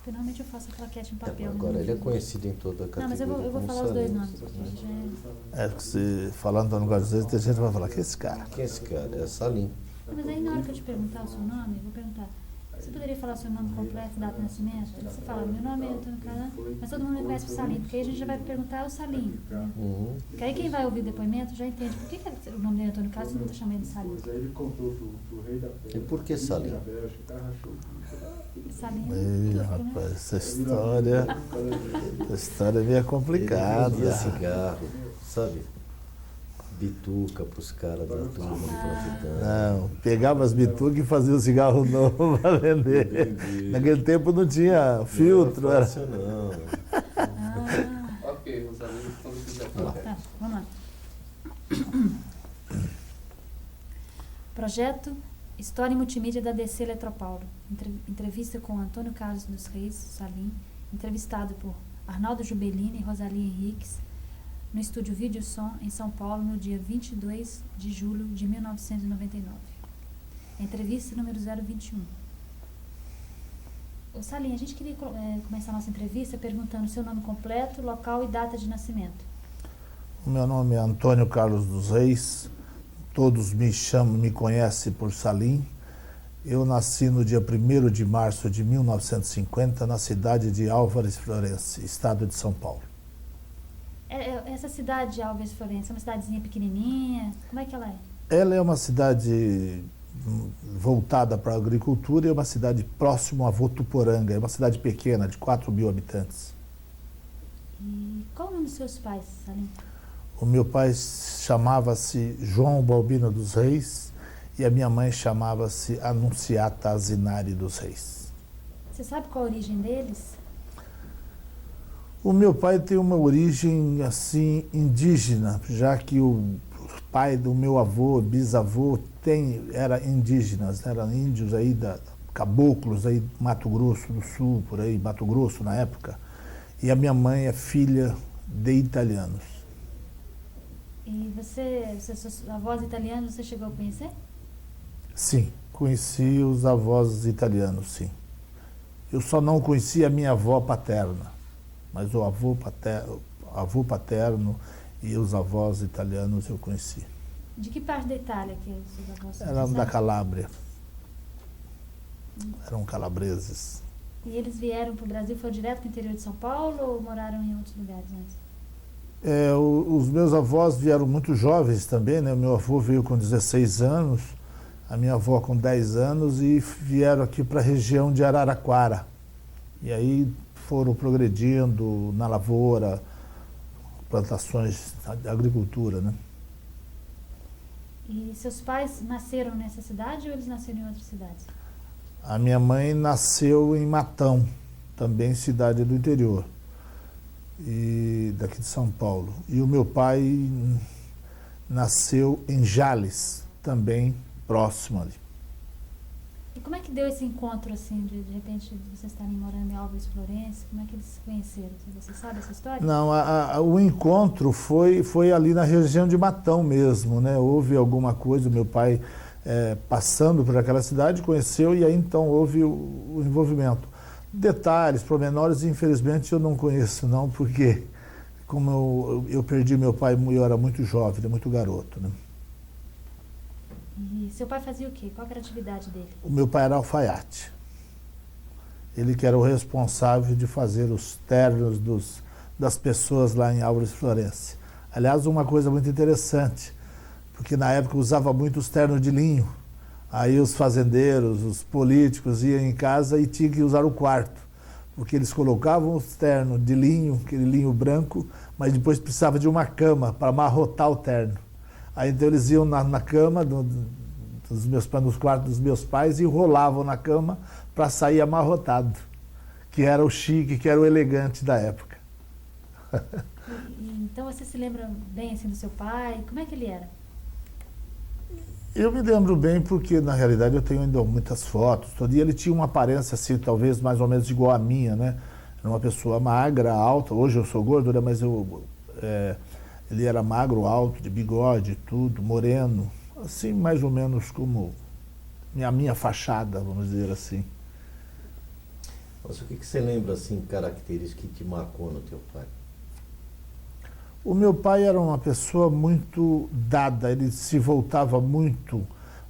Normalmente eu faço a plaquete em papel. Agora, ele é conhecido em toda a Não, mas categoria. eu vou como falar os dois Salim. nomes. Porque já É, porque se falando Antônio Carlos dos Reis, tem gente que vai falar, que é esse cara? Quem é esse cara? É Salim. Mas aí na hora que eu te perguntar o seu nome, eu vou perguntar, você poderia falar o seu nome completo, data de nascimento? Aí você fala, meu nome é Antônio Carlos, mas todo mundo me conhece por Salim, porque aí a gente já vai perguntar o Salim. Né? Uhum. Porque aí quem vai ouvir o depoimento já entende por que o nome dele é Antônio Carlos e não está chamando ele de Salim. Mas aí ele contou pro rei da E por que Salim? da Bélgica, o cara rachou. Salim Ei, né? rapaz, essa história é meio complicada. Ele vendia cigarro, sabe? Bituca pros caras da turma do traficante. Não, pegava as bitucas e fazia o cigarro novo para vender. Entendi. Naquele tempo não tinha filtro, Não era. fácil, não. Ah, Ok, os amigos falando que já tá, vamos lá. Projeto História e Multimídia da DC Eletropaulo. Entrevista com Antônio Carlos dos Reis, Salim, entrevistado por Arnaldo Jubelini e Rosalie Henriques, no estúdio Vídeo Som, em São Paulo, no dia 22 de julho de 1999. Entrevista número 021. Ô Salim, a gente queria começar a nossa entrevista perguntando o seu nome completo, local e data de nascimento. O meu nome é Antônio Carlos dos Reis, todos me conhecem por Salim. Eu nasci no dia 1º de março de 1950, na cidade de Álvares Florense, estado de São Paulo. Essa cidade de Álvares Florense é uma cidadezinha pequenininha? Como é que ela é? Ela é uma cidade voltada para a agricultura e é uma cidade próxima a Votuporanga, é uma cidade pequena, de 4.000 habitantes. E qual o nome dos seus pais, Salim? O meu pai chamava-se João Balbino dos Reis e a minha mãe chamava-se Anunciata Azinari dos Reis. Você sabe qual a origem deles? O meu pai tem uma origem assim indígena, já que o pai do meu avô, bisavô, era indígenas, eram índios aí, caboclos aí do Mato Grosso do Sul, por aí, Mato Grosso na época. E a minha mãe é filha de italianos. E seus avós italianos, você chegou a conhecer? Sim, conheci os avós italianos, sim. Eu só não conheci a minha avó paterna, mas o avô paterno e os avós italianos eu conheci. De que parte da Itália que os seus avós são? Eram Você da sabe? Calábria. Eram calabreses. E eles vieram para o Brasil, foram direto para o interior de São Paulo ou moraram em outros lugares antes? Os meus avós vieram muito jovens também, né? O meu avô veio com 16 anos, a minha avó com 10 anos e vieram aqui para a região de Araraquara. E aí foram progredindo na lavoura, plantações, agricultura, né? E seus pais nasceram nessa cidade ou eles nasceram em outras cidades? A minha mãe nasceu em Matão, também cidade do interior, e daqui de São Paulo. E o meu pai nasceu em Jales, também próximo ali. E como é que deu esse encontro, assim, de repente vocês estarem morando em Álvares Florense? Como é que eles se conheceram? Você sabe essa história? Não, o encontro foi ali na região de Matão mesmo, né? Houve alguma coisa, o meu pai passando por aquela cidade conheceu e aí então houve o envolvimento. Detalhes, pormenores, infelizmente eu não conheço não, porque como eu perdi meu pai, eu era muito jovem, muito garoto, né? E seu pai fazia o quê? Qual era a atividade dele? O meu pai era alfaiate. Ele que era o responsável de fazer os ternos das pessoas lá em Álvares Florense. Aliás, uma coisa muito interessante, porque na época usava muito os ternos de linho. Aí os fazendeiros, os políticos iam em casa e tinham que usar o quarto, porque eles colocavam os ternos de linho, aquele linho branco, mas depois precisava de uma cama para amarrotar o terno. Aí então eles iam na cama nos quartos dos meus pais e enrolavam na cama para sair amarrotado, que era o chique, que era o elegante da época. Então você se lembra bem assim do seu pai? Como é que ele era? Eu me lembro bem porque, na realidade, eu tenho ainda muitas fotos. Todo dia ele tinha uma aparência, assim, talvez mais ou menos igual à minha, né? Era uma pessoa magra, alta. Hoje eu sou gordo, né? Mas ele era magro, alto, de bigode, tudo, moreno. Assim, mais ou menos como a minha fachada, vamos dizer assim. Mas o que você lembra, assim, características que te marcou no teu pai? O meu pai era uma pessoa muito dada, ele se voltava muito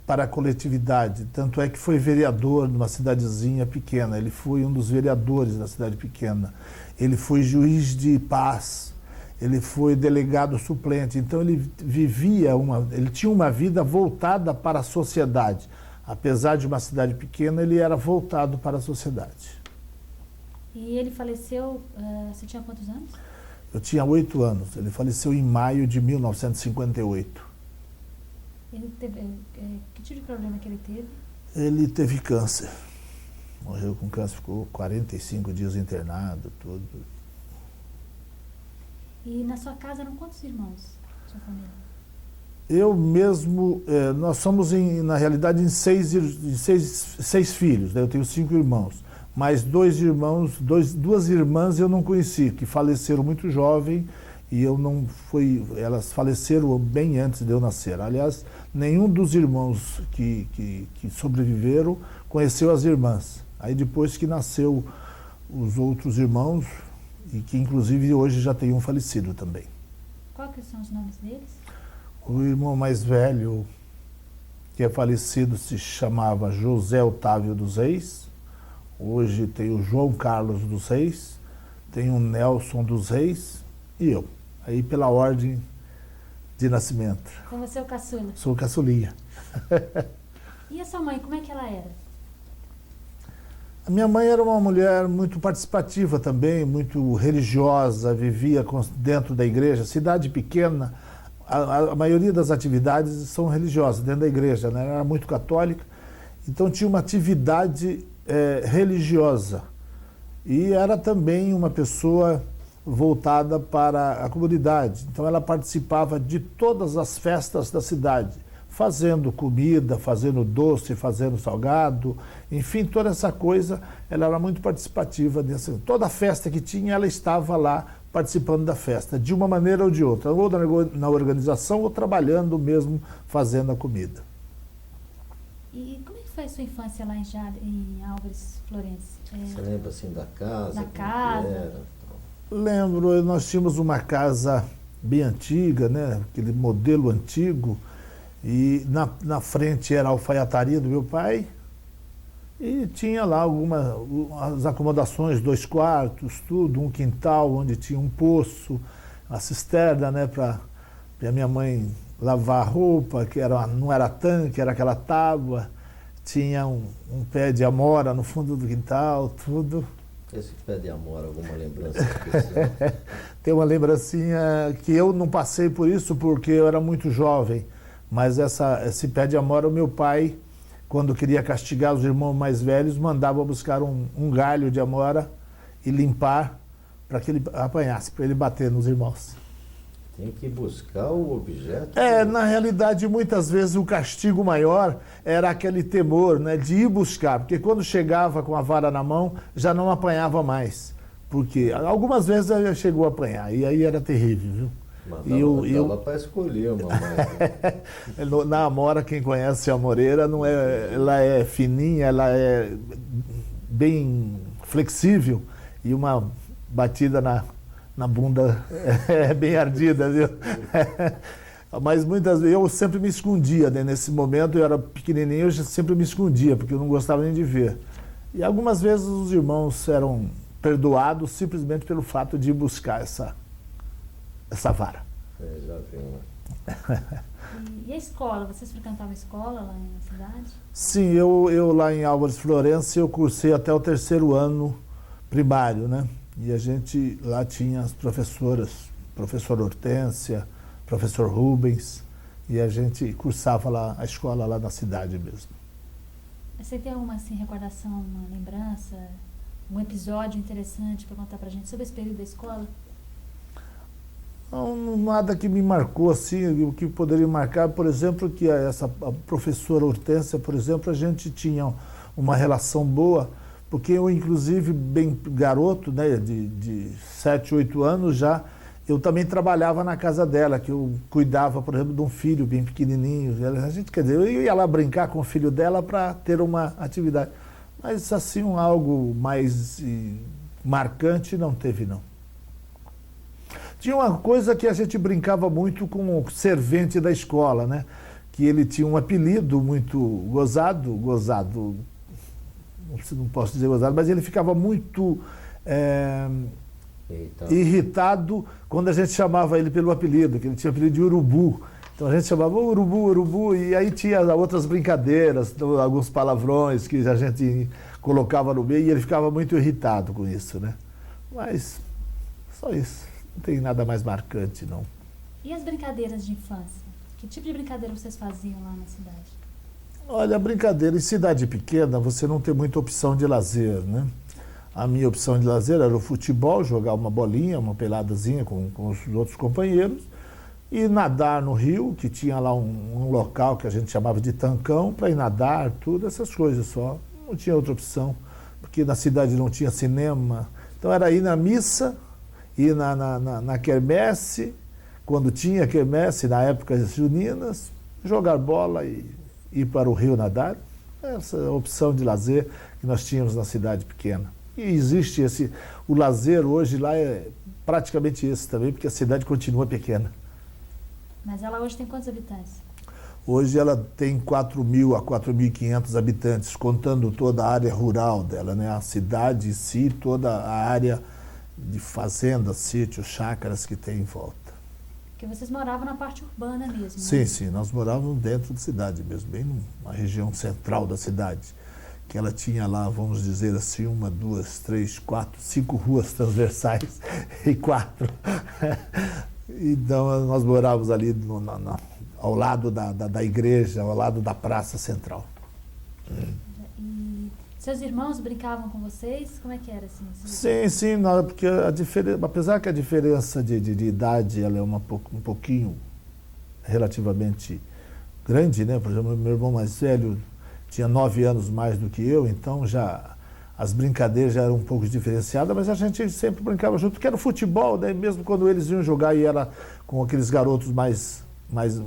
para a coletividade, tanto é que foi vereador numa cidadezinha pequena, ele foi um dos vereadores da cidade pequena, ele foi juiz de paz, ele foi delegado suplente, então ele ele tinha uma vida voltada para a sociedade. Apesar de uma cidade pequena, ele era voltado para a sociedade. E ele faleceu, você tinha quantos anos? Eu tinha 8 anos, ele faleceu em maio de 1958. Ele teve, que tipo de problema que ele teve? Ele teve câncer, morreu com câncer, ficou 45 dias internado, tudo. E na sua casa eram quantos irmãos, sua família? Eu mesmo, nós somos na realidade em seis filhos, né? Eu tenho 5 irmãos, mas 2 irmãos, duas irmãs eu não conheci, que faleceram muito jovem e eu não fui, elas faleceram bem antes de eu nascer. Aliás, nenhum dos irmãos que sobreviveram conheceu as irmãs. Aí depois que nasceu os outros irmãos, e que inclusive hoje já tem um falecido também. Qual que são os nomes deles? O irmão mais velho, que é falecido, se chamava José Otávio dos Reis. Hoje tem o João Carlos dos Reis, tem o Nelson dos Reis e eu. Aí pela ordem de nascimento. Então você é o caçula. Sou caçulinha. E a sua mãe, como é que ela era? A minha mãe era uma mulher muito participativa também, muito religiosa, vivia dentro da igreja, cidade pequena. A maioria das atividades são religiosas, dentro da igreja, né? Ela era muito católica, então tinha uma atividade religiosa. E era também uma pessoa voltada para a comunidade. Então ela participava de todas as festas da cidade, fazendo comida, fazendo doce, fazendo salgado, enfim, toda essa coisa, ela era muito participativa. Toda festa que tinha, ela estava lá participando da festa, de uma maneira ou de outra, ou na organização ou trabalhando mesmo, fazendo a comida. E como é que foi a sua infância lá em Álvares Florence? Você lembra assim da casa? Da como que casa? era? Lembro, nós tínhamos uma casa bem antiga, né? Aquele modelo antigo, e na frente era a alfaiataria do meu pai, e tinha lá as acomodações, 2 quartos, tudo, um quintal onde tinha um poço, a cisterna, né, para a minha mãe lavar roupa, que não era tanque, era aquela tábua, tinha um pé de amora no fundo do quintal, tudo. Esse pé de amora, alguma lembrança especial? Tem uma lembrancinha que eu não passei por isso porque eu era muito jovem, mas esse pé de amora, o meu pai, quando queria castigar os irmãos mais velhos, mandava buscar um galho de amora e limpar para que ele apanhasse, para ele bater nos irmãos. Tem que buscar o objeto. Na realidade, muitas vezes o castigo maior era aquele temor, né, de ir buscar, porque quando chegava com a vara na mão, já não apanhava mais. Porque algumas vezes já chegou a apanhar, e aí era terrível, viu? Mas dava para escolher uma mais. Na amora, quem conhece a amoreira, ela é fininha, ela é bem flexível, e uma batida na bunda é bem ardida, viu? Mas muitas vezes eu sempre me escondia, né? Nesse momento eu era pequenininho, eu sempre me escondia, porque eu não gostava nem de ver. E algumas vezes os irmãos eram perdoados simplesmente pelo fato de ir buscar essa vara. Já viu, né? E a escola? Vocês frequentavam a escola lá na cidade? Sim, eu lá em Álvares Florence, eu cursei até o 3º ano primário, né? E a gente lá tinha as professoras, professora Hortência, professor Rubens, e a gente cursava lá a escola lá na cidade mesmo. Você tem alguma assim, recordação, uma lembrança, um episódio interessante para contar pra gente sobre esse período da escola? Não, nada que me marcou assim, o que poderia marcar, por exemplo, que a professora Hortência, por exemplo, a gente tinha uma relação boa, porque eu, inclusive, bem garoto, né, de 7, 8 anos já, eu também trabalhava na casa dela, que eu cuidava, por exemplo, de um filho bem pequenininho. A gente, quer dizer, eu ia lá brincar com o filho dela para ter uma atividade. Mas assim, algo mais marcante não teve, não. Tinha uma coisa que a gente brincava muito com o servente da escola, né? Que ele tinha um apelido muito gozado, não posso dizer gozado, mas ele ficava muito irritado quando a gente chamava ele pelo apelido, que ele tinha apelido de Urubu. Então a gente chamava Urubu, Urubu, e aí tinha outras brincadeiras, alguns palavrões que a gente colocava no meio e ele ficava muito irritado com isso, né? Mas só isso, não tem nada mais marcante, não. E as brincadeiras de infância? Que tipo de brincadeira vocês faziam lá na cidade? Olha, brincadeira, em cidade pequena você não tem muita opção de lazer, né? A minha opção de lazer era o futebol, jogar uma bolinha, uma peladazinha com os outros companheiros, e nadar no rio, que tinha lá um local que a gente chamava de tancão, para ir nadar, tudo, essas coisas só. Não tinha outra opção, porque na cidade não tinha cinema. Então era ir na missa, ir na quermesse, quando tinha quermesse, na época juninas, jogar bola e ir para o rio nadar. Essa é a opção de lazer que nós tínhamos na cidade pequena. E existe o lazer hoje lá é praticamente esse também, porque a cidade continua pequena. Mas ela hoje tem quantos habitantes? Hoje ela tem 4.000 a 4.500 habitantes, contando toda a área rural dela, né? A cidade em si, toda a área de fazendas, sítios, chácaras que tem em volta. Porque vocês moravam na parte urbana mesmo, né? Sim, sim, nós morávamos dentro da cidade mesmo, bem na região central da cidade, que ela tinha lá, vamos dizer assim, 1, 2, 3, 4, 5 ruas transversais e 4. Então nós morávamos ali ao lado da igreja, ao lado da praça central. E seus irmãos brincavam com vocês? Como é que era assim? Sim, porque apesar que a diferença de idade ela é um pouquinho relativamente grande, né? Por exemplo, meu irmão mais velho tinha 9 anos mais do que eu, então já as brincadeiras já eram um pouco diferenciadas, mas a gente sempre brincava junto, porque era o futebol, né? Mesmo quando eles iam jogar e era com aqueles garotos mais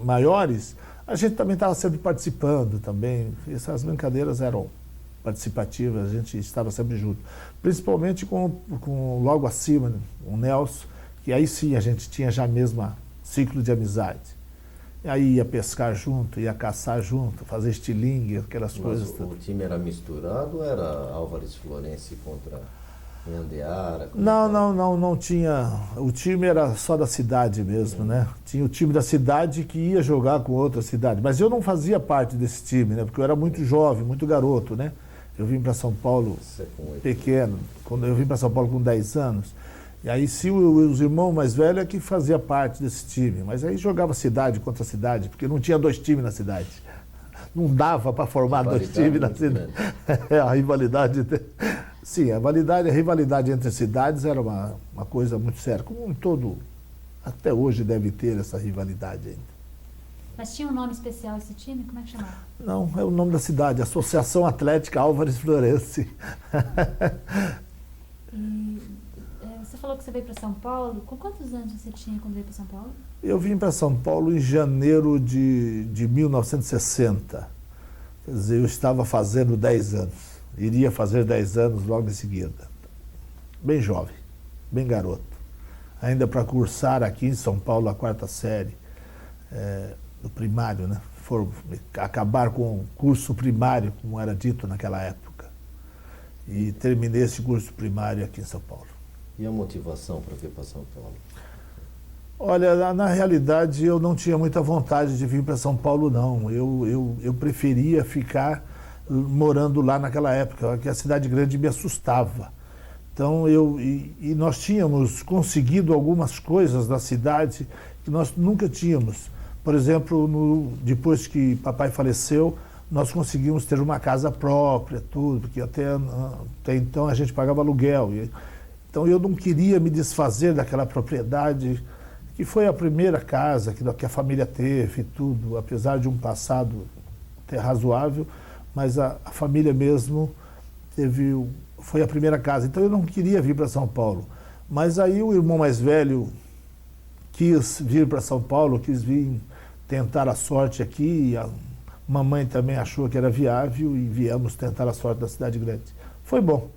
maiores, a gente também estava sempre participando também. Essas brincadeiras eram participativas, a gente estava sempre junto. Principalmente com logo acima, né? O Nelson, que aí sim a gente tinha já mesmo ciclo de amizade. E aí ia pescar junto, ia caçar junto, fazer estilingue, aquelas coisas. O time era misturado ou era Álvares Florense contra Nhandeara? Não tinha. O time era só da cidade mesmo, né? Tinha o time da cidade que ia jogar com outra cidade. Mas eu não fazia parte desse time, né? Porque eu era muito jovem, muito garoto, né? Eu vim para São Paulo pequeno. Quando eu vim para São Paulo com 10 anos. E aí sim os irmãos mais velhos é que fazia parte desse time. Mas aí jogava cidade contra cidade, porque não tinha 2 times na cidade. Não dava para formar 2 times na cidade. A rivalidade. Sim, a rivalidade entre cidades era uma coisa muito séria. Como em todo. Até hoje deve ter essa rivalidade ainda. Mas tinha um nome especial esse time? Como é que chamava? Não, é o nome da cidade, Associação Atlética Álvares Florense. Você falou que você veio para São Paulo. Com quantos anos você tinha quando veio para São Paulo? Eu vim para São Paulo em janeiro de 1960. Quer dizer, eu estava fazendo 10 anos. Iria fazer 10 anos logo em seguida. Bem jovem, bem garoto. Ainda para cursar aqui em São Paulo a 4ª série do primário, né? Acabar com o curso primário, como era dito naquela época. E terminei esse curso primário aqui em São Paulo. E a motivação para vir para São Paulo? Olha, na realidade eu não tinha muita vontade de vir para São Paulo, não. Eu preferia ficar morando lá naquela época, porque a cidade grande me assustava. Então nós tínhamos conseguido algumas coisas na cidade que nós nunca tínhamos. Por exemplo, depois que papai faleceu, nós conseguimos ter uma casa própria, tudo, porque até então a gente pagava aluguel. Então eu não queria me desfazer daquela propriedade, que foi a primeira casa que a família teve e tudo, apesar de um passado até razoável, mas a família mesmo foi a primeira casa. Então eu não queria vir para São Paulo. Mas aí o irmão mais velho quis vir para São Paulo, quis vir tentar a sorte aqui, Mamãe também achou que era viável e viemos tentar a sorte da cidade grande. Foi bom.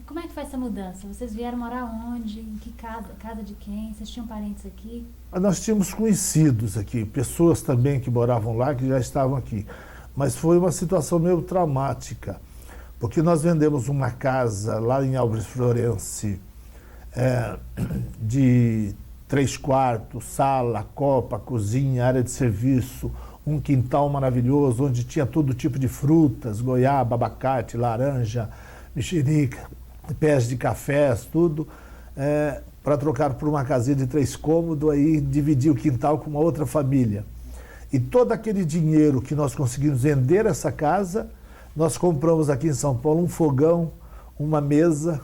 Como é que foi essa mudança? Vocês vieram morar onde? Em que casa? Casa de quem? Vocês tinham parentes aqui? Nós tínhamos conhecidos aqui, pessoas também que moravam lá, que já estavam aqui. Mas foi uma situação meio traumática, porque nós vendemos uma casa lá em Álvares Florence, de 3 quartos, sala, copa, cozinha, área de serviço, um quintal maravilhoso, onde tinha todo tipo de frutas, goiaba, abacate, laranja, mexerica, pés de cafés, tudo, para trocar por uma casinha de 3 cômodos, aí dividir o quintal com uma outra família. E todo aquele dinheiro que nós conseguimos vender essa casa, nós compramos aqui em São Paulo um fogão, uma mesa,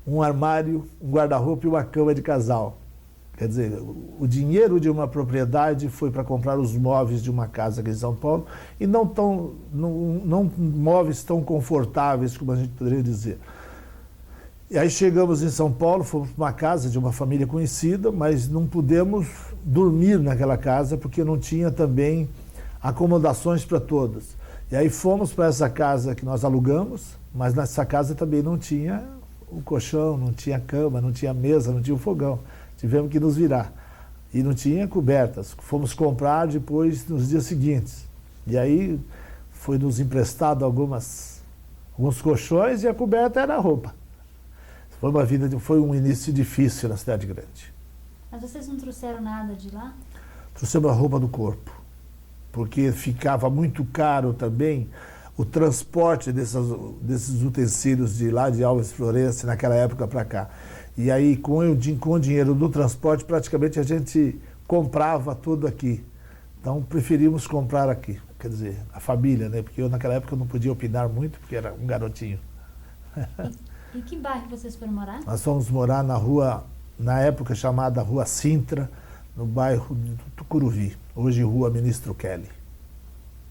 um armário, um guarda-roupa e uma cama de casal. Quer dizer, o dinheiro de uma propriedade foi para comprar os móveis de uma casa aqui em São Paulo e não móveis tão confortáveis como a gente poderia dizer. E aí chegamos em São Paulo, fomos para uma casa de uma família conhecida, mas não pudemos dormir naquela casa porque não tinha também acomodações para todos. E aí fomos para essa casa que nós alugamos, mas nessa casa também não tinha o colchão, não tinha cama, não tinha mesa, não tinha o fogão. Tivemos que nos virar. E não tinha cobertas. Fomos comprar depois, nos dias seguintes. E aí foi nos emprestado alguns colchões e a coberta era a roupa. Foi um início difícil na cidade grande. Mas vocês não trouxeram nada de lá? Trouxemos a roupa do corpo, porque ficava muito caro também o transporte desses utensílios de lá de Álvares Florence naquela época para cá. E aí, com o dinheiro do transporte, praticamente a gente comprava tudo aqui. Então, preferimos comprar aqui. Quer dizer, a família, né? Porque eu, naquela época, não podia opinar muito, porque era um garotinho. E que bairro vocês foram morar? Nós fomos morar na rua, na época chamada Rua Sintra, no bairro do Tucuruvi, hoje Rua Ministro Kelly.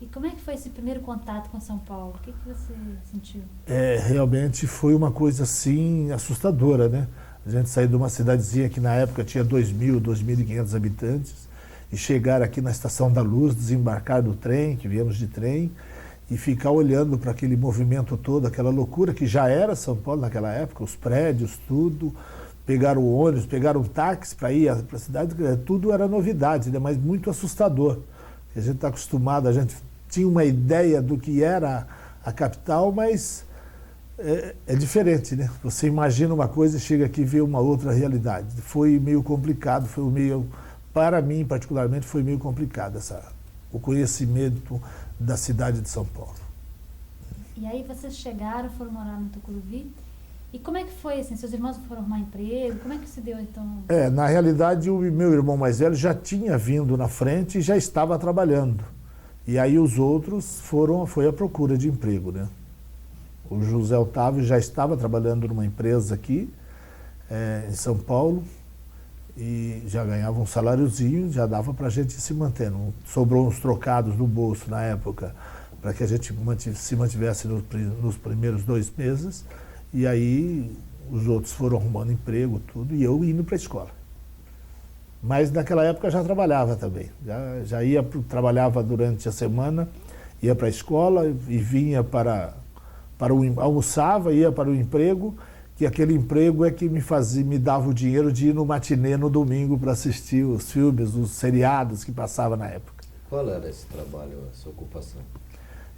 E como é que foi esse primeiro contato com São Paulo? O que você sentiu? Realmente foi uma coisa assim assustadora, né? A gente saiu de uma cidadezinha que na época tinha 2.000, 2.500 habitantes e chegar aqui na Estação da Luz, desembarcar do trem, que viemos de trem, e ficar olhando para aquele movimento todo, aquela loucura que já era São Paulo naquela época, os prédios, tudo, pegar o ônibus, pegar um táxi para ir para a cidade, tudo era novidade, né? Mas muito assustador. A gente está acostumado, a gente tinha uma ideia do que era a capital, mas é diferente, né? Você imagina uma coisa e chega aqui e vê uma outra realidade. Foi meio complicado, para mim particularmente, foi meio complicado o conhecimento da cidade de São Paulo. E aí vocês chegaram, foram morar no Tucuruvi. E como é que foi, assim, seus irmãos foram arrumar emprego? Como é que se deu, então? Na realidade, o meu irmão mais velho já tinha vindo na frente e já estava trabalhando. E aí os outros foi à procura de emprego, né? O José Otávio já estava trabalhando numa empresa aqui, em São Paulo, e já ganhava um saláriozinho, já dava para a gente se manter. Sobrou uns trocados no bolso na época para que a gente se mantivesse nos primeiros 2 meses. E aí os outros foram arrumando emprego, tudo, e eu indo para a escola. Mas naquela época já trabalhava também. Trabalhava durante a semana, ia para a escola e vinha almoçava, ia para o emprego, que aquele emprego é que me dava o dinheiro de ir no matinê no domingo para assistir os filmes, os seriados que passavam na época. Qual era esse trabalho, essa ocupação?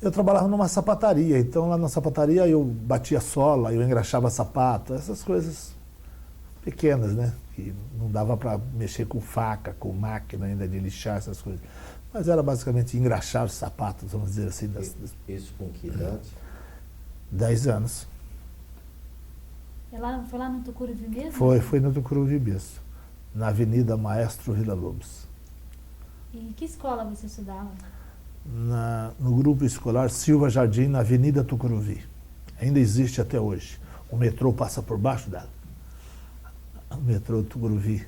Eu trabalhava numa sapataria, então lá na sapataria eu batia sola, eu engraxava sapato, essas coisas pequenas, né? Que não dava para mexer com faca, com máquina ainda de lixar, essas coisas. Mas era basicamente engraxar os sapatos, vamos dizer assim. Isso com que idade? 10 anos. Foi lá no Tucuruvi mesmo? Foi no Tucuruvi mesmo, na Avenida Maestro Villa-Lobos. E que escola você estudava? No grupo escolar Silva Jardim, na Avenida Tucuruvi. Ainda existe até hoje. O metrô passa por baixo dela. O metrô Tucuruvi.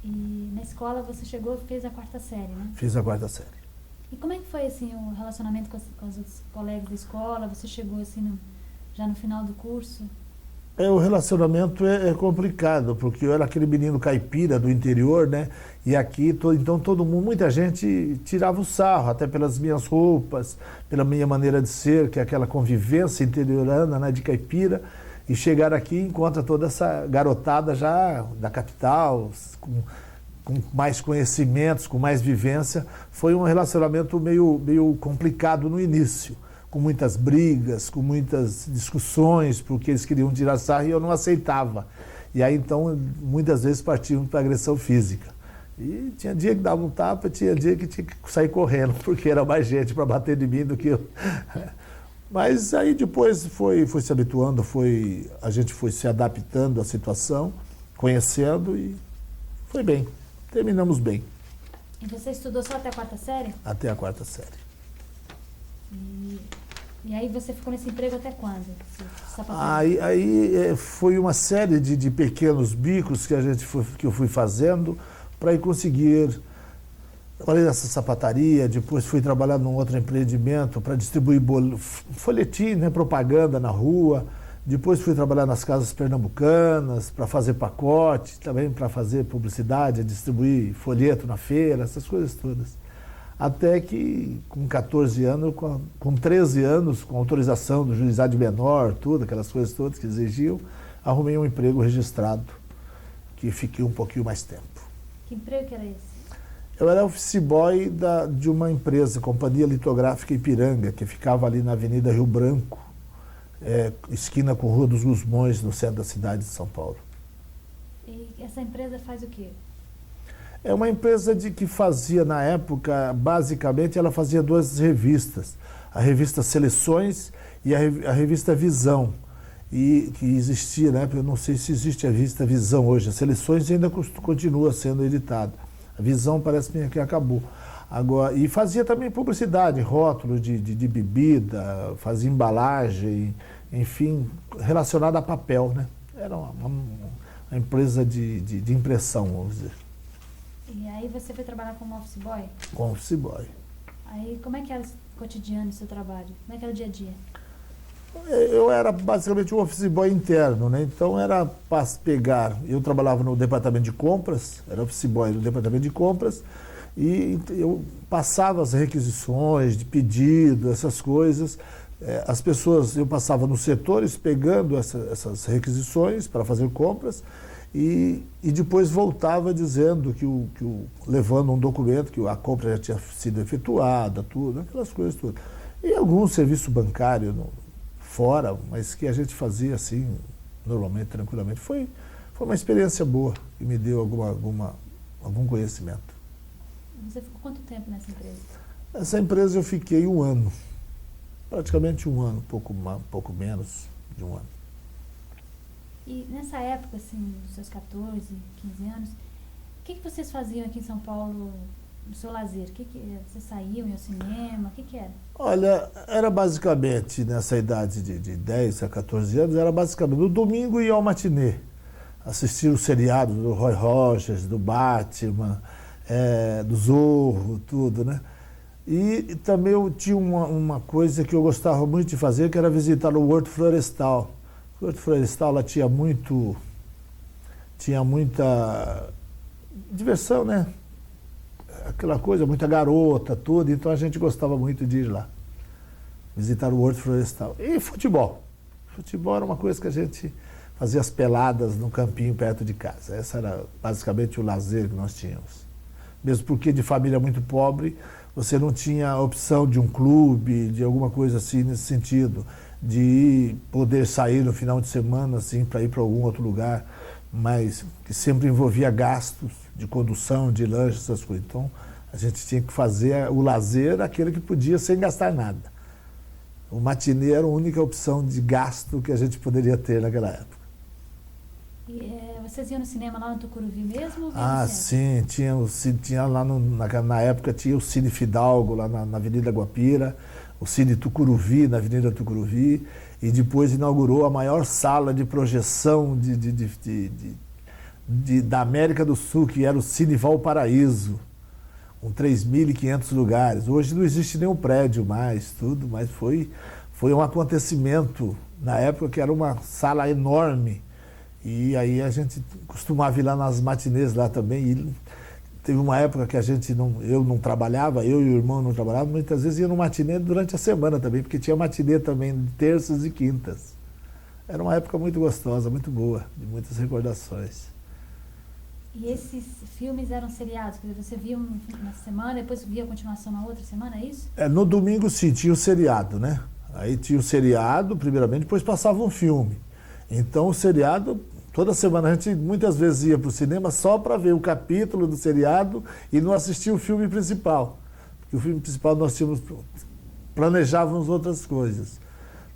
E na escola você fez a 4ª série, né? Fiz a 4ª série. E como é que foi assim, o relacionamento com os outros colegas da escola? Você chegou assim já no final do curso? O relacionamento é complicado, porque eu era aquele menino caipira do interior, né? E aqui, então todo mundo, muita gente tirava o sarro, até pelas minhas roupas, pela minha maneira de ser, que é aquela convivência interiorana, né, de caipira. E chegar aqui e encontra toda essa garotada já da capital, com mais conhecimentos, com mais vivência. Foi um relacionamento meio complicado no início, com muitas brigas, com muitas discussões, porque eles queriam tirar sarro e eu não aceitava. E aí, então, muitas vezes partiam para agressão física. E tinha dia que dava um tapa, tinha dia que tinha que sair correndo, porque era mais gente para bater de mim do que eu. Mas aí depois foi se habituando, a gente foi se adaptando à situação, conhecendo e foi bem. Terminamos bem. E você estudou só até a 4ª série? Até a 4ª série. E aí você ficou nesse emprego até quando? Aí foi uma série de pequenos bicos que eu fui fazendo para conseguir. Trabalhei nessa sapataria, depois fui trabalhar num outro empreendimento para distribuir folhetim, né, propaganda na rua. Depois fui trabalhar nas casas pernambucanas para fazer pacote, também para fazer publicidade, distribuir folheto na feira, essas coisas todas. Até que com 14 anos, com 13 anos, com autorização do juizado menor, tudo, aquelas coisas todas que exigiam, arrumei um emprego registrado, que fiquei um pouquinho mais tempo. Que emprego que era esse? Eu era office boy de uma empresa, Companhia Litográfica Ipiranga, que ficava ali na Avenida Rio Branco, esquina com Rua dos Gusmões, no centro da cidade de São Paulo. E essa empresa faz o quê? É uma empresa que fazia, na época, basicamente, ela fazia 2 revistas. A revista Seleções e a revista Visão. E que existia, né? Eu não sei se existe a revista Visão hoje. A Seleções ainda continua sendo editada. A Visão parece que acabou. Agora, e fazia também publicidade, rótulos de bebida, fazia embalagem, enfim, relacionada a papel, né? Era uma empresa de impressão, vamos dizer. E aí você foi trabalhar como office boy? Como office boy. Aí como é que era o cotidiano do seu trabalho? Como é que era o dia a dia? Eu era basicamente um office boy interno, né? Então era para pegar. Eu trabalhava no departamento de compras, era office boy no departamento de compras, e eu passava as requisições de pedido, essas coisas. As pessoas, eu passava nos setores pegando essas requisições para fazer compras e depois voltava dizendo levando um documento que a compra já tinha sido efetuada, tudo, aquelas coisas tudo. E algum serviço bancário fora, mas que a gente fazia assim, normalmente, tranquilamente. Foi uma experiência boa e me deu algum conhecimento. Você ficou quanto tempo nessa empresa? Nessa empresa eu fiquei 1 ano, praticamente 1 ano, pouco menos de 1 ano. E nessa época, assim, dos seus 14, 15 anos, o que vocês faziam aqui em São Paulo no seu lazer? Vocês saíam, iam ao cinema? O que era? Olha, era basicamente, nessa idade de 10 a 14 anos, era basicamente, no domingo ia ao matinê, assistir o seriado do Roy Rogers, do Batman, do Zorro, tudo, né? E também eu tinha uma coisa que eu gostava muito de fazer, que era visitar o Horto Florestal. O Horto Florestal lá tinha muita diversão, né? Aquela coisa, muita garota, tudo, então a gente gostava muito de ir lá, visitar o Horto Florestal. E futebol. Futebol era uma coisa que a gente fazia as peladas no campinho perto de casa. Esse era basicamente o lazer que nós tínhamos. Mesmo porque de família muito pobre, você não tinha a opção de um clube, de alguma coisa assim nesse sentido, de poder sair no final de semana assim para ir para algum outro lugar, mas que sempre envolvia gastos de condução, de lanche, essas coisas. Então, a gente tinha que fazer o lazer aquele que podia sem gastar nada. O matinê era a única opção de gasto que a gente poderia ter naquela época. E vocês iam no cinema lá no Tucuruvi mesmo? Sim, tinha lá na época tinha o Cine Fidalgo lá na Avenida Guapira, o Cine Tucuruvi na Avenida Tucuruvi, e depois inaugurou a maior sala de projeção da América do Sul, que era o Cine Valparaíso, com 3.500 lugares. Hoje não existe nenhum prédio mais, tudo, mas foi um acontecimento Na época que era uma sala enorme. E aí a gente costumava ir lá nas matinês lá também. E teve uma época que eu não trabalhava, eu e o irmão não trabalhávamos, muitas vezes ia no matinê durante a semana também, porque tinha matinê também de terças e quintas. Era uma época muito gostosa, muito boa, de muitas recordações. E esses filmes eram seriados? Quer dizer, você via na semana, depois via a continuação na outra semana, é isso? No domingo, sim, tinha o seriado, né? Aí tinha o seriado, primeiramente, depois passava um filme. Então, o seriado, toda semana a gente muitas vezes ia para o cinema só para ver o capítulo do seriado e não assistia o filme principal. Porque o filme principal nós planejávamos outras coisas.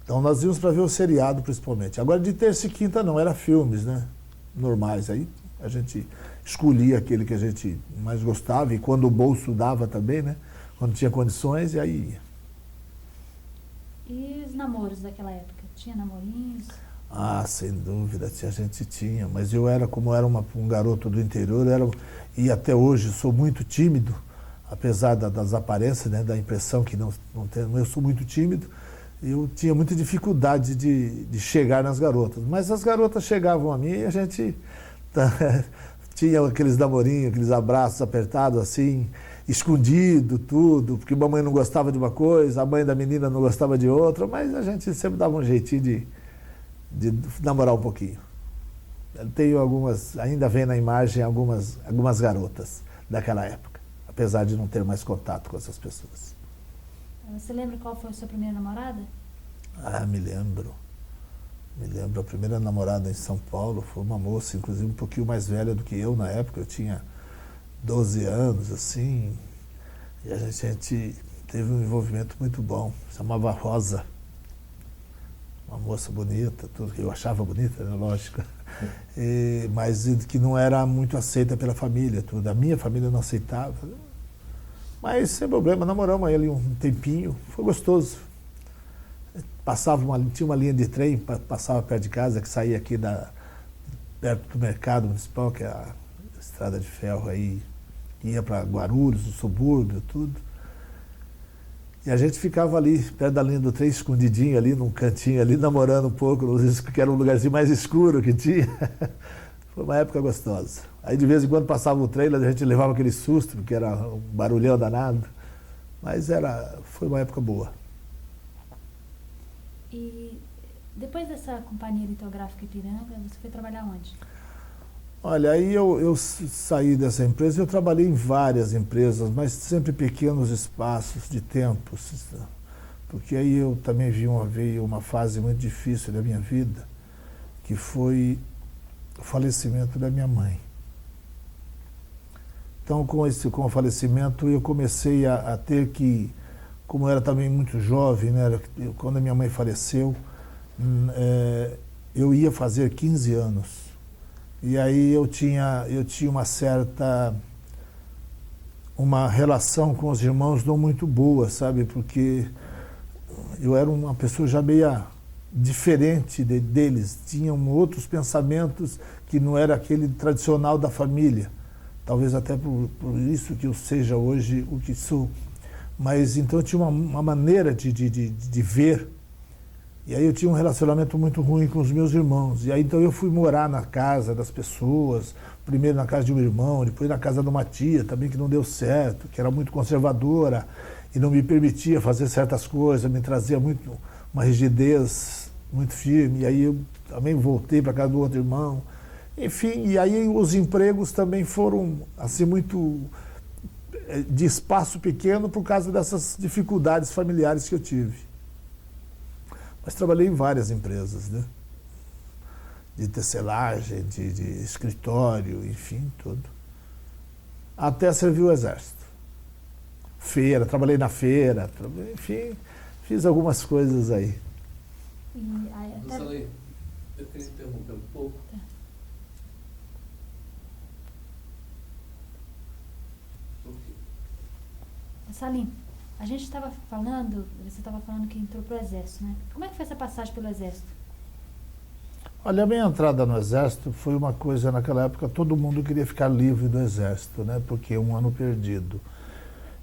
Então, nós íamos para ver o seriado, principalmente. Agora, de terça e quinta, não, era filmes, né? Normais. Aí a gente escolhia aquele que a gente mais gostava e quando o bolso dava também, né? Quando tinha condições, e aí ia. E os namoros daquela época? Tinha namorinhos? Ah, sem dúvida, a gente tinha. Mas como eu era um garoto do interior, e até hoje sou muito tímido, apesar das aparências, né? Da impressão que não tenho, eu sou muito tímido. Eu tinha muita dificuldade de chegar nas garotas. Mas as garotas chegavam a mim e a gente tinha aqueles namorinhos, aqueles abraços apertados assim, escondido, tudo, porque a mamãe não gostava de uma coisa, a mãe da menina não gostava de outra, mas a gente sempre dava um jeitinho de namorar um pouquinho. Eu tenho ainda vem na imagem algumas garotas daquela época, apesar de não ter mais contato com essas pessoas. Você lembra qual foi a sua primeira namorada? Ah, me lembro. A primeira namorada em São Paulo foi uma moça, inclusive um pouquinho mais velha do que eu na época. Eu tinha 12 anos, assim, e a gente teve um envolvimento muito bom. Chamava Rosa. Uma moça bonita, tudo que eu achava bonita, né, lógico. Mas que não era muito aceita pela família, tudo. A minha família não aceitava. Mas sem problema, namoramos ele um tempinho, foi gostoso. Tinha uma linha de trem, passava perto de casa, que saía aqui perto do mercado municipal, que é a estrada de ferro aí, ia para Guarulhos, no subúrbio, tudo. E a gente ficava ali, perto da linha do trem, escondidinho ali, num cantinho ali, namorando um pouco, que era um lugarzinho mais escuro que tinha. Foi uma época gostosa. Aí de vez em quando passava o trem, a gente levava aquele susto, porque era um barulhão danado. Mas foi uma época boa. E depois dessa companhia litográfica Ipiranga, você foi trabalhar onde? Olha, aí eu saí dessa empresa, eu trabalhei em várias empresas, mas sempre pequenos espaços de tempo, porque aí eu também vi uma fase muito difícil da minha vida, que foi o falecimento da minha mãe. Então, com o falecimento, eu comecei a ter que, como eu era também muito jovem, né, quando a minha mãe faleceu, eu ia fazer 15 anos. E aí eu tinha uma relação com os irmãos não muito boa, sabe? Porque eu era uma pessoa já meio diferente deles, tinham outros pensamentos que não era aquele tradicional da família. Talvez até por isso que eu seja hoje o que sou. Mas então eu tinha uma maneira de ver. E aí eu tinha um relacionamento muito ruim com os meus irmãos. E aí então eu fui morar na casa das pessoas, primeiro na casa de um irmão, depois na casa de uma tia também que não deu certo, que era muito conservadora e não me permitia fazer certas coisas, me trazia muito uma rigidez muito firme. E aí eu também voltei para casa do outro irmão. Enfim, e aí os empregos também foram assim muito de espaço pequeno por causa dessas dificuldades familiares que eu tive. Mas trabalhei em várias empresas, né? De tecelagem, de escritório, enfim, tudo. Até servir o exército. Feira, trabalhei na feira, enfim, fiz algumas coisas aí. Salem, eu queria interromper um pouco. Tá. Salim, a gente estava falando, você estava falando que entrou para o Exército, né? Como é que foi essa passagem pelo Exército? Olha, a minha entrada no Exército foi uma coisa, naquela época, todo mundo queria ficar livre do Exército, né? Porque é um ano perdido.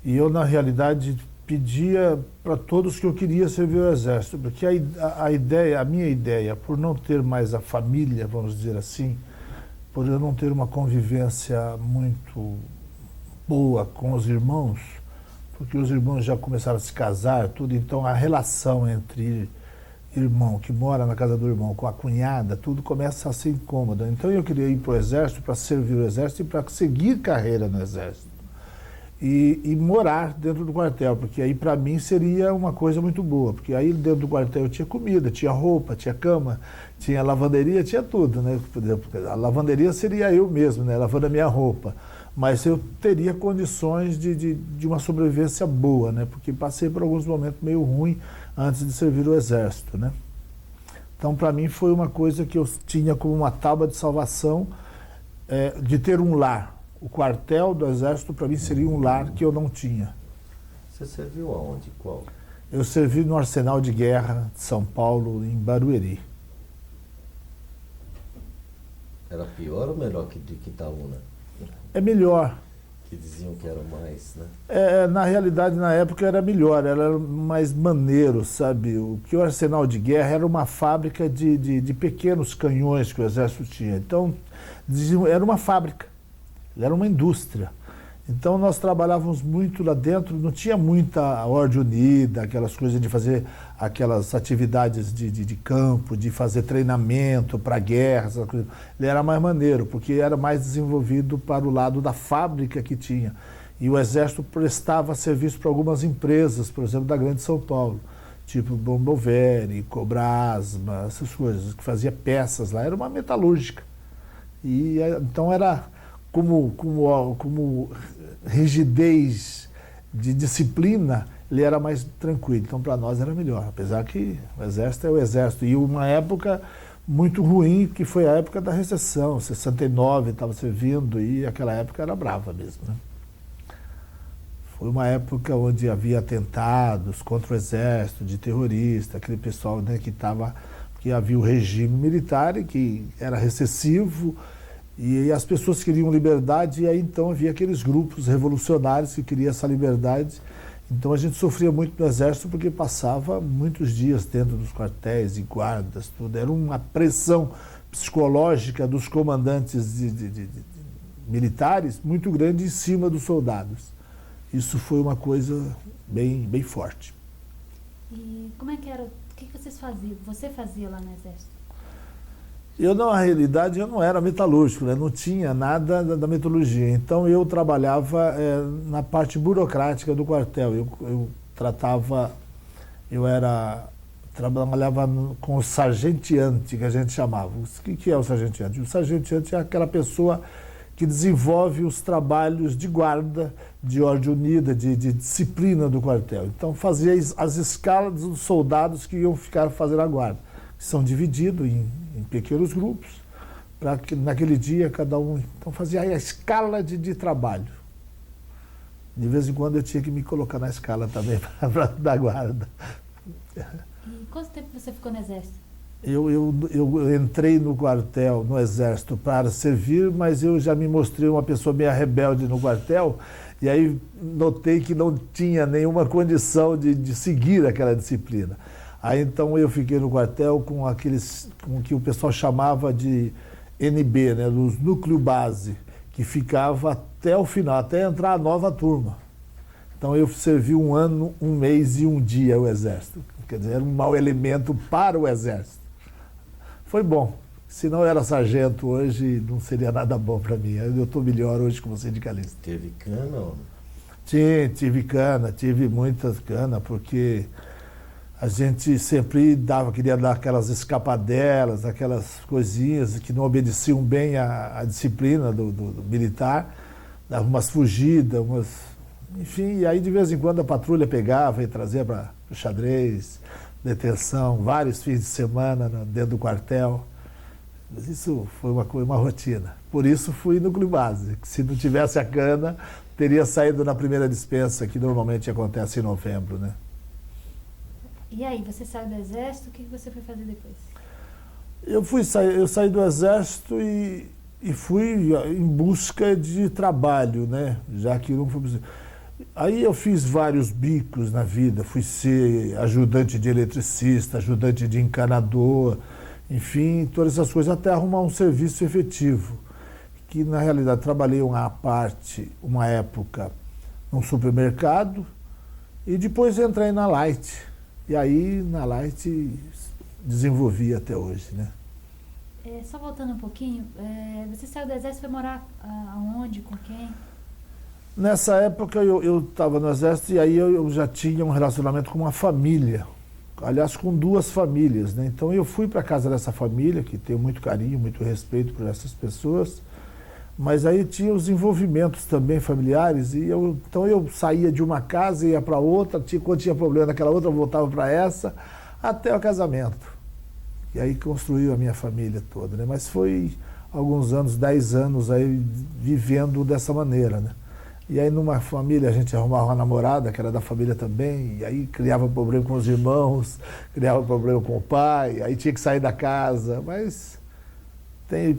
E eu, na realidade, pedia para todos que eu queria servir o Exército, porque a minha ideia, por não ter mais a família, vamos dizer assim, por eu não ter uma convivência muito boa com os irmãos, porque os irmãos já começaram a se casar, tudo, então a relação entre irmão que mora na casa do irmão com a cunhada, tudo começa a ser incômodo. Então eu queria ir para o Exército, para servir o Exército e para seguir carreira no Exército. E morar dentro do quartel, porque aí para mim seria uma coisa muito boa, porque aí dentro do quartel tinha comida, tinha roupa, tinha cama, tinha lavanderia, tinha tudo, né? A lavanderia seria eu mesmo, né? Lavando a minha roupa, mas eu teria condições de uma sobrevivência boa, né? Porque passei por alguns momentos meio ruins antes de servir o Exército, né? Então para mim foi uma coisa que eu tinha como uma tábua de salvação, de ter um lar. O quartel do Exército, para mim, seria um lar que eu não tinha. Você serviu aonde? Qual? Eu servi no Arsenal de Guerra de São Paulo, em Barueri. Era pior ou melhor que de Quitaúna? É melhor. Que diziam que era mais, né? Na realidade, na época, era melhor, era mais maneiro, sabe? O Arsenal de Guerra era uma fábrica de pequenos canhões que o Exército tinha. Então, diziam, era uma fábrica. Era uma indústria. Então nós trabalhávamos muito lá dentro, não tinha muita ordem unida, aquelas coisas de fazer aquelas atividades de campo, de fazer treinamento para guerra, essas coisas. Ele era mais maneiro, porque era mais desenvolvido para o lado da fábrica que tinha. E o Exército prestava serviço para algumas empresas, por exemplo, da Grande São Paulo, tipo Bomboveri, Cobrasma, essas coisas, que fazia peças lá. Era uma metalúrgica. E então era... Como rigidez de disciplina, ele era mais tranquilo. Então, para nós era melhor, apesar que o Exército é o Exército. E uma época muito ruim, que foi a época da recessão, 69 estava servindo, e aquela época era brava mesmo, né? Foi uma época onde havia atentados contra o Exército, de terrorista, aquele pessoal, né, que havia o regime militar e que era recessivo, e as pessoas queriam liberdade, e aí então havia aqueles grupos revolucionários que queriam essa liberdade. Então a gente sofria muito no Exército porque passava muitos dias dentro dos quartéis e guardas, tudo. Era uma pressão psicológica dos comandantes militares muito grande em cima dos soldados. Isso foi uma coisa bem forte. E como é que era? O que vocês faziam? Você fazia lá no Exército? Na realidade, eu não era metalúrgico, né? Não tinha nada da metalurgia. Então, eu trabalhava na parte burocrática do quartel. Trabalhava com o sargenteante, que a gente chamava. O que é o sargenteante? O sargenteante é aquela pessoa que desenvolve os trabalhos de guarda, de ordem unida, de disciplina do quartel. Então, fazia as escalas dos soldados que iam ficar fazendo a guarda, que são divididos em pequenos grupos, para que naquele dia cada um... Então fazia a escala de trabalho. De vez em quando eu tinha que me colocar na escala também para dar guarda. E quanto tempo você ficou no Exército? Eu entrei no quartel, no Exército, para servir, mas eu já me mostrei uma pessoa meio rebelde no quartel, e aí notei que não tinha nenhuma condição de seguir aquela disciplina. Aí então eu fiquei no quartel com o que o pessoal chamava de NB, né, dos núcleo base, que ficava até o final, até entrar a nova turma. Então eu servi 1 ano, 1 mês e 1 dia o Exército. Quer dizer, era um mau elemento para o Exército. Foi bom. Se não era sargento hoje, não seria nada bom para mim. Eu estou melhor hoje como sindicalista. Teve cana ou não? Tive cana, tive muitas cana, porque a gente sempre queria dar aquelas escapadelas, aquelas coisinhas que não obedeciam bem à disciplina do militar, dava umas fugidas, enfim, e aí de vez em quando a patrulha pegava e trazia para o xadrez, detenção, vários fins de semana dentro do quartel. Mas isso foi uma rotina. Por isso fui núcleo base, que se não tivesse a cana, teria saído na primeira dispensa, que normalmente acontece em novembro, né? E aí, você saiu do Exército, o que você foi fazer depois? Eu saí do Exército e fui em busca de trabalho, né? Já que não foi possível. Aí eu fiz vários bicos na vida, fui ser ajudante de eletricista, ajudante de encanador, enfim, todas essas coisas, até arrumar um serviço efetivo. Que na realidade trabalhei uma época, num supermercado, e depois entrei na Light. E aí na Light desenvolvi até hoje, né? Só voltando um pouquinho, você saiu do exército e foi morar aonde, com quem? Nessa época eu estava no exército e aí eu já tinha um relacionamento com uma família, aliás com duas famílias, né? Então eu fui para casa dessa família, que tenho muito carinho, muito respeito por essas pessoas, mas aí tinha os envolvimentos também familiares e então eu saía de uma casa e ia para outra, quando tinha problema naquela outra eu voltava para essa, até o casamento. E aí construiu a minha família toda, né? Mas foi alguns anos, 10 anos aí vivendo dessa maneira, né? E aí numa família a gente arrumava uma namorada, que era da família também, e aí criava problema com os irmãos, criava problema com o pai, aí tinha que sair da casa, mas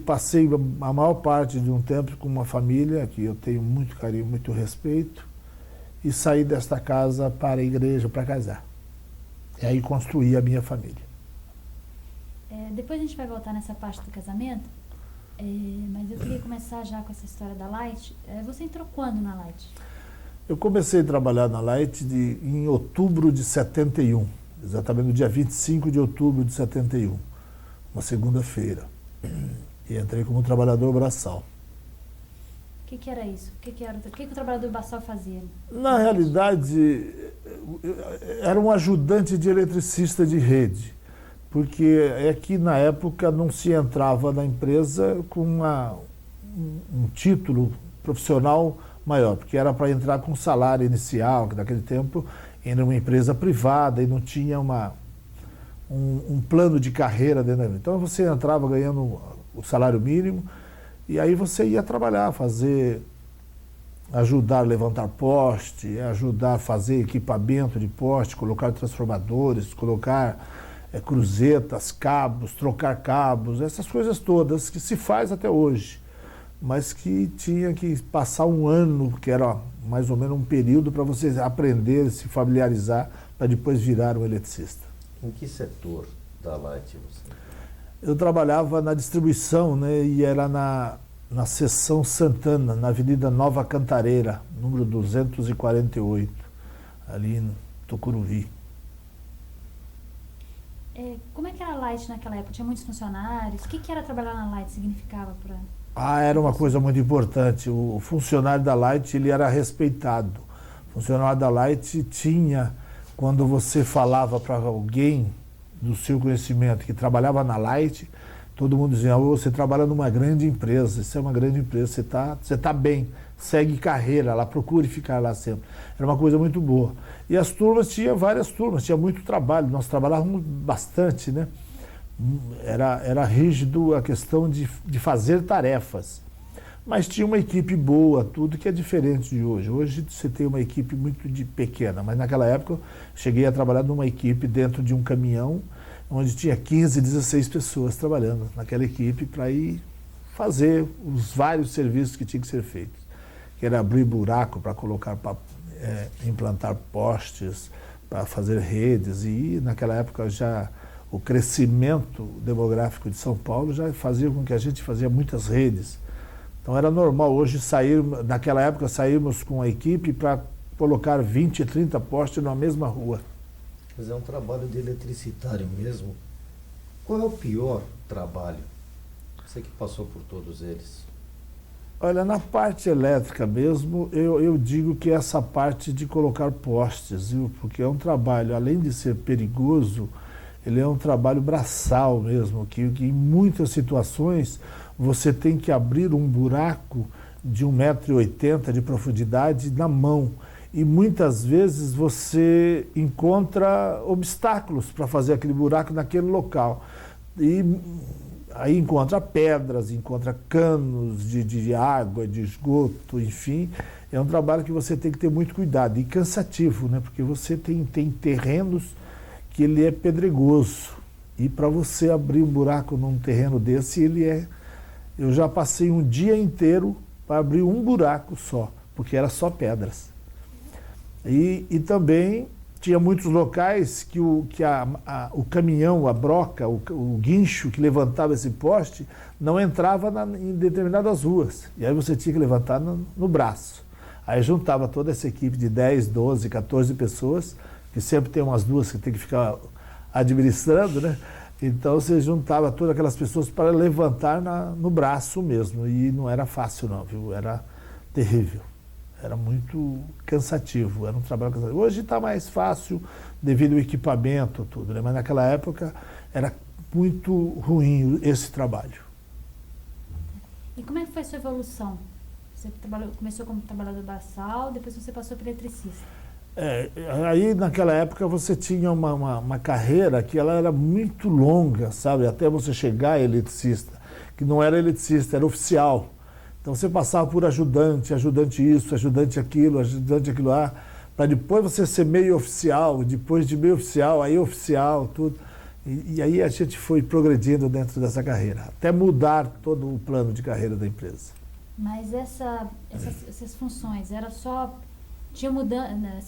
passei a maior parte de um tempo com uma família que eu tenho muito carinho, muito respeito, e saí desta casa para a igreja para casar. E aí construí a minha família. Depois a gente vai voltar nessa parte do casamento, mas eu queria começar já com essa história da Light. Você entrou quando na Light? Eu comecei a trabalhar na Light em outubro de 71, exatamente no dia 25 de outubro de 71, uma segunda-feira. E entrei como trabalhador braçal. O que era isso? O que o trabalhador braçal fazia? Na realidade, era um ajudante de eletricista de rede, porque é que na época não se entrava na empresa com um título profissional maior, porque era para entrar com salário inicial, que naquele tempo era uma empresa privada e não tinha um plano de carreira dentro da empresa. Então você entrava ganhando o salário mínimo e aí você ia trabalhar, ajudar a levantar poste, ajudar a fazer equipamento de poste, colocar transformadores, colocar cruzetas, cabos, trocar cabos, essas coisas todas que se faz até hoje, mas que tinha que passar um ano, que era mais ou menos um período para você aprender, se familiarizar, para depois virar um eletricista. Em que setor da Light você? Eu trabalhava na distribuição, né, e era na Seção Santana, na Avenida Nova Cantareira, número 248, ali em Tucuruvi. Como é que era a Light naquela época? Tinha muitos funcionários? O que era trabalhar na Light? Significava para... Era uma coisa muito importante. O funcionário da Light, ele era respeitado. O funcionário da Light tinha, quando você falava para alguém do seu conhecimento que trabalhava na Light, todo mundo dizia, você trabalha numa grande empresa, isso é uma grande empresa, você tá bem, segue carreira lá, procure ficar lá sempre. Era uma coisa muito boa. E as turmas, tinha várias turmas, tinha muito trabalho, nós trabalhávamos bastante, né? Era rígido a questão de fazer tarefas. Mas tinha uma equipe boa, tudo que é diferente de hoje. Hoje você tem uma equipe muito pequena, mas naquela época eu cheguei a trabalhar numa equipe dentro de um caminhão, onde tinha 15, 16 pessoas trabalhando naquela equipe para ir fazer os vários serviços que tinham que ser feitos. Que era abrir buraco para colocar, implantar postes, para fazer redes, e naquela época já o crescimento demográfico de São Paulo já fazia com que a gente fazia muitas redes. Então era normal hoje naquela época sairmos com a equipe para colocar 20, 30 postes na mesma rua. Mas é um trabalho de eletricitário mesmo. Qual é o pior trabalho? Você que passou por todos eles. Olha, na parte elétrica mesmo, eu digo que essa parte de colocar postes, viu? Porque é um trabalho, além de ser perigoso, ele é um trabalho braçal mesmo, que em muitas situações você tem que abrir um buraco de 1,80 m de profundidade na mão. E muitas vezes você encontra obstáculos para fazer aquele buraco naquele local. E aí encontra pedras, encontra canos de água, de esgoto, enfim. É um trabalho que você tem que ter muito cuidado e cansativo, né? Porque você tem terrenos que ele é pedregoso. E para você abrir um buraco num terreno desse, eu já passei um dia inteiro para abrir um buraco só, porque era só pedras. E também tinha muitos locais que o caminhão, a broca, o guincho que levantava esse poste não entrava em determinadas ruas. E aí você tinha que levantar no braço. Aí juntava toda essa equipe de 10, 12, 14 pessoas, que sempre tem umas duas que tem que ficar administrando, né? Então você juntava todas aquelas pessoas para levantar no braço mesmo. E não era fácil não, viu? Era terrível. Era muito cansativo, era um trabalho cansativo. Hoje está mais fácil devido ao equipamento, tudo, né? Mas naquela época era muito ruim esse trabalho. E como é que foi a sua evolução? Você começou como trabalhador braçal, depois você passou para eletricista. Aí naquela época você tinha uma carreira que ela era muito longa, sabe? Até você chegar a eletricista, que não era eletricista, era oficial. Então você passava por ajudante, ajudante isso, ajudante aquilo lá, para depois você ser meio oficial, depois de meio oficial, aí oficial, tudo. E aí a gente foi progredindo dentro dessa carreira, até mudar todo o plano de carreira da empresa. Mas essas funções, era só... Tinha mudança, né,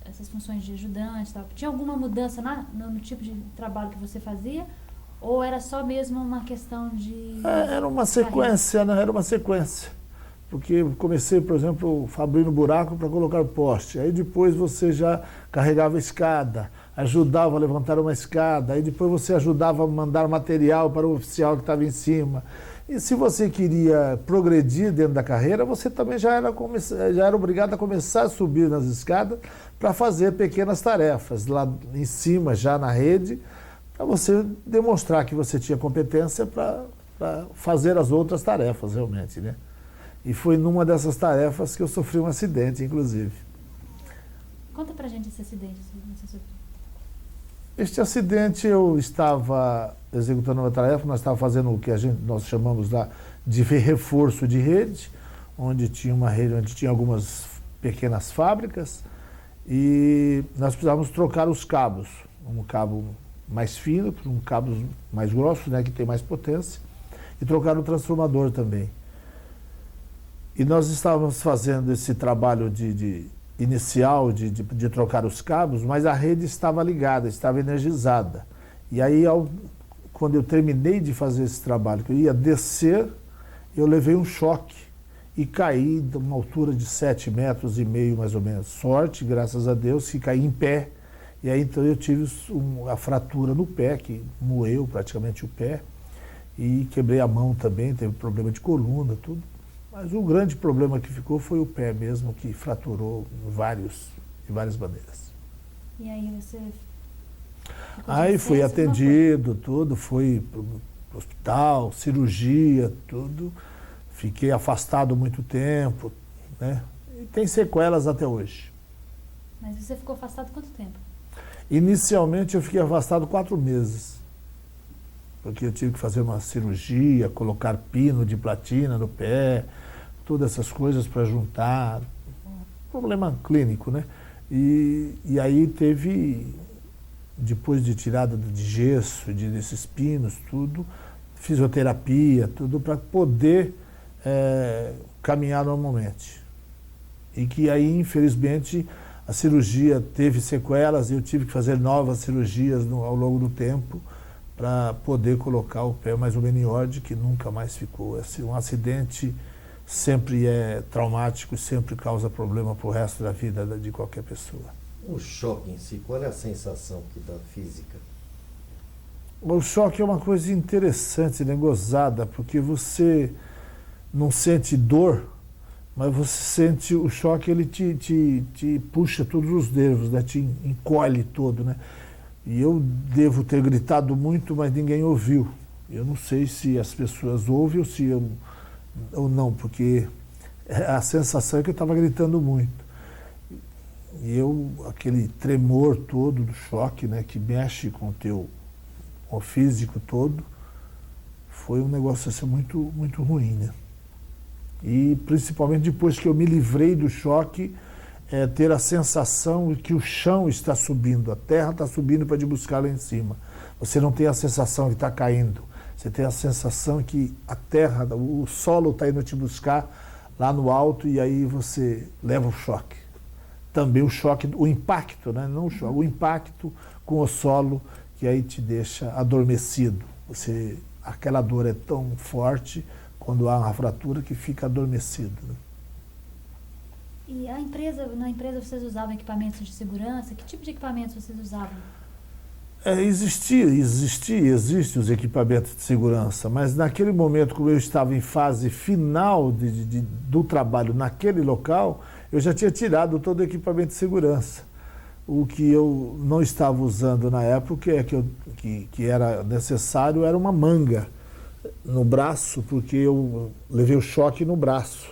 essas funções de ajudante, tal, tinha alguma mudança no tipo de trabalho que você fazia? Ou era só mesmo uma questão de... Era uma sequência, né? Era uma sequência. Porque eu comecei, por exemplo, abrindo buraco para colocar o poste. Aí depois você já carregava a escada, ajudava a levantar uma escada. Aí depois você ajudava a mandar material para o oficial que estava em cima. E se você queria progredir dentro da carreira, você também já era obrigado a começar a subir nas escadas para fazer pequenas tarefas lá em cima, já na rede, para você demonstrar que você tinha competência para fazer as outras tarefas, realmente, né? E foi numa dessas tarefas que eu sofri um acidente, inclusive. Conta pra gente esse acidente. Este acidente, eu estava executando uma tarefa, nós estávamos fazendo o que nós chamamos lá de reforço de rede, onde tinha uma rede, onde tinha algumas pequenas fábricas, e nós precisávamos trocar os cabos, um cabo mais fino, por um cabo mais grosso, né, que tem mais potência, e trocar o transformador também. E nós estávamos fazendo esse trabalho inicial de trocar os cabos, mas a rede estava ligada, estava energizada. E aí, quando eu terminei de fazer esse trabalho, que eu ia descer, eu levei um choque e caí de uma altura de 7,5 metros, mais ou menos. Sorte, graças a Deus, que caí em pé. E aí então eu tive a fratura no pé, que moeu praticamente o pé, e quebrei a mão também, teve problema de coluna, tudo. Mas o grande problema que ficou foi o pé mesmo, que fraturou de várias maneiras. E aí você... Aí fui atendido, tudo, fui para o hospital, cirurgia, tudo. Fiquei afastado muito tempo, né? E tem sequelas até hoje. Mas você ficou afastado quanto tempo? Inicialmente eu fiquei afastado 4 meses, porque eu tive que fazer uma cirurgia, colocar pino de platina no pé, todas essas coisas para juntar, problema clínico, né? E aí teve, depois de tirada de gesso, desses pinos, tudo, fisioterapia, tudo para poder caminhar normalmente. E que aí, infelizmente, a cirurgia teve sequelas e eu tive que fazer novas cirurgias ao longo do tempo para poder colocar o pé mais ou menos em ordem, que nunca mais ficou. Um acidente sempre é traumático e sempre causa problema para o resto da vida de qualquer pessoa. O choque em si, qual é a sensação que dá física? O choque é uma coisa interessante, né? Gozada, porque você não sente dor, mas você sente o choque, ele te puxa todos os nervos, né? Te encolhe todo, né? E eu devo ter gritado muito, mas ninguém ouviu. Eu não sei se as pessoas ouvem ou não, porque a sensação é que eu estava gritando muito. E aquele tremor todo do choque, né, que mexe com o físico todo, foi um negócio assim muito, muito ruim, né? E principalmente depois que eu me livrei do choque, ter a sensação de que o chão está subindo, a terra está subindo para te buscar lá em cima. Você não tem a sensação que está caindo, você tem a sensação que a terra, o solo está indo te buscar lá no alto e aí você leva o choque. também o choque, o impacto, né? Não o choque, o impacto com o solo que aí te deixa adormecido. Aquela dor é tão forte quando há uma fratura que fica adormecido, né? E na empresa vocês usavam equipamentos de segurança? Que tipo de equipamentos vocês usavam? Existem os equipamentos de segurança, mas naquele momento, como eu estava em fase final do trabalho naquele local, eu já tinha tirado todo o equipamento de segurança. O que eu não estava usando na época, que era necessário, era uma manga no braço, porque eu levei o choque no braço.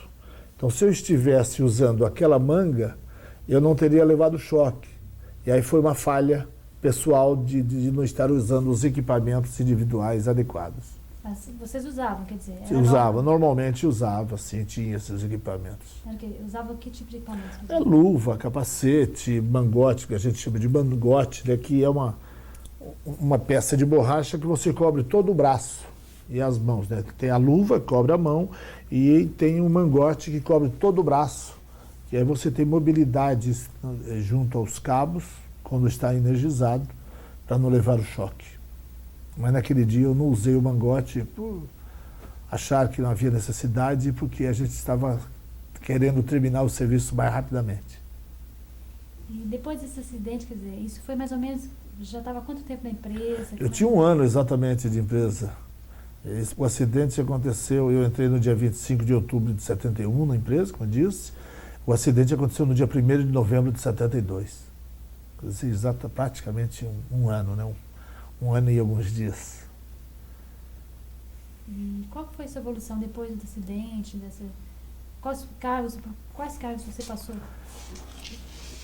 Então, se eu estivesse usando aquela manga, eu não teria levado choque. E aí foi uma falha pessoal de não estar usando os equipamentos individuais adequados. Mas vocês usavam, quer dizer? Normalmente usava, sim, tinha esses equipamentos. Usava que tipo de equipamento? Luva, capacete, mangote, que a gente chama de mangote, né, que é uma peça de borracha que você cobre todo o braço e as mãos, né? Tem a luva que cobre a mão e tem um mangote que cobre todo o braço, que aí você tem mobilidade junto aos cabos, quando está energizado, para não levar o choque. Mas naquele dia eu não usei o mangote por achar que não havia necessidade e porque a gente estava querendo terminar o serviço mais rapidamente. E depois desse acidente, quer dizer, isso foi mais ou menos, já estava há quanto tempo na empresa? Eu tinha 1 ano exatamente de empresa. O acidente aconteceu, eu entrei no dia 25 de outubro de 71 na empresa, como eu disse. O acidente aconteceu no dia 1º de novembro de 72. Quer dizer, praticamente um ano, né? Um ano e alguns dias. E qual foi a sua evolução depois do acidente? Quais cargos você passou?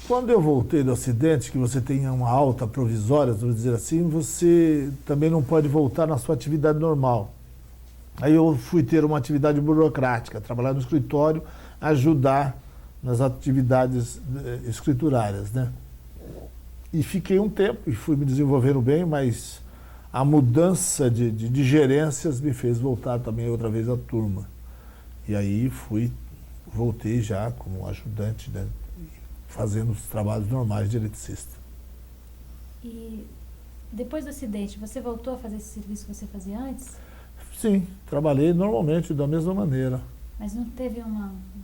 Quando eu voltei do acidente, que você tem uma alta provisória, vamos dizer assim, você também não pode voltar na sua atividade normal. Aí eu fui ter uma atividade burocrática, trabalhar no escritório, ajudar nas atividades escriturárias, né? E fiquei um tempo e fui me desenvolvendo bem, mas a mudança de gerências me fez voltar também outra vez à turma. E aí voltei já como ajudante, né, fazendo os trabalhos normais de eletricista. E depois do acidente, você voltou a fazer esse serviço que você fazia antes? Sim, trabalhei normalmente, da mesma maneira. Mas não teve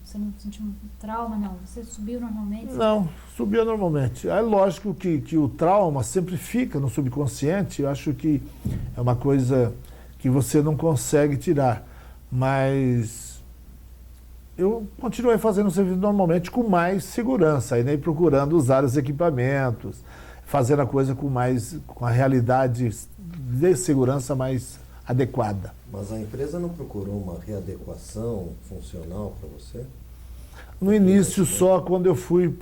você não sentiu um trauma, não? Você subiu normalmente? Não, subia normalmente. É lógico que o trauma sempre fica no subconsciente, eu acho que é uma coisa que você não consegue tirar. Mas eu continuei fazendo o serviço normalmente com mais segurança, aí, né, procurando usar os equipamentos, fazendo a coisa com a realidade de segurança mais adequada. Mas a empresa não procurou uma readequação funcional para você? No início, só quando eu fui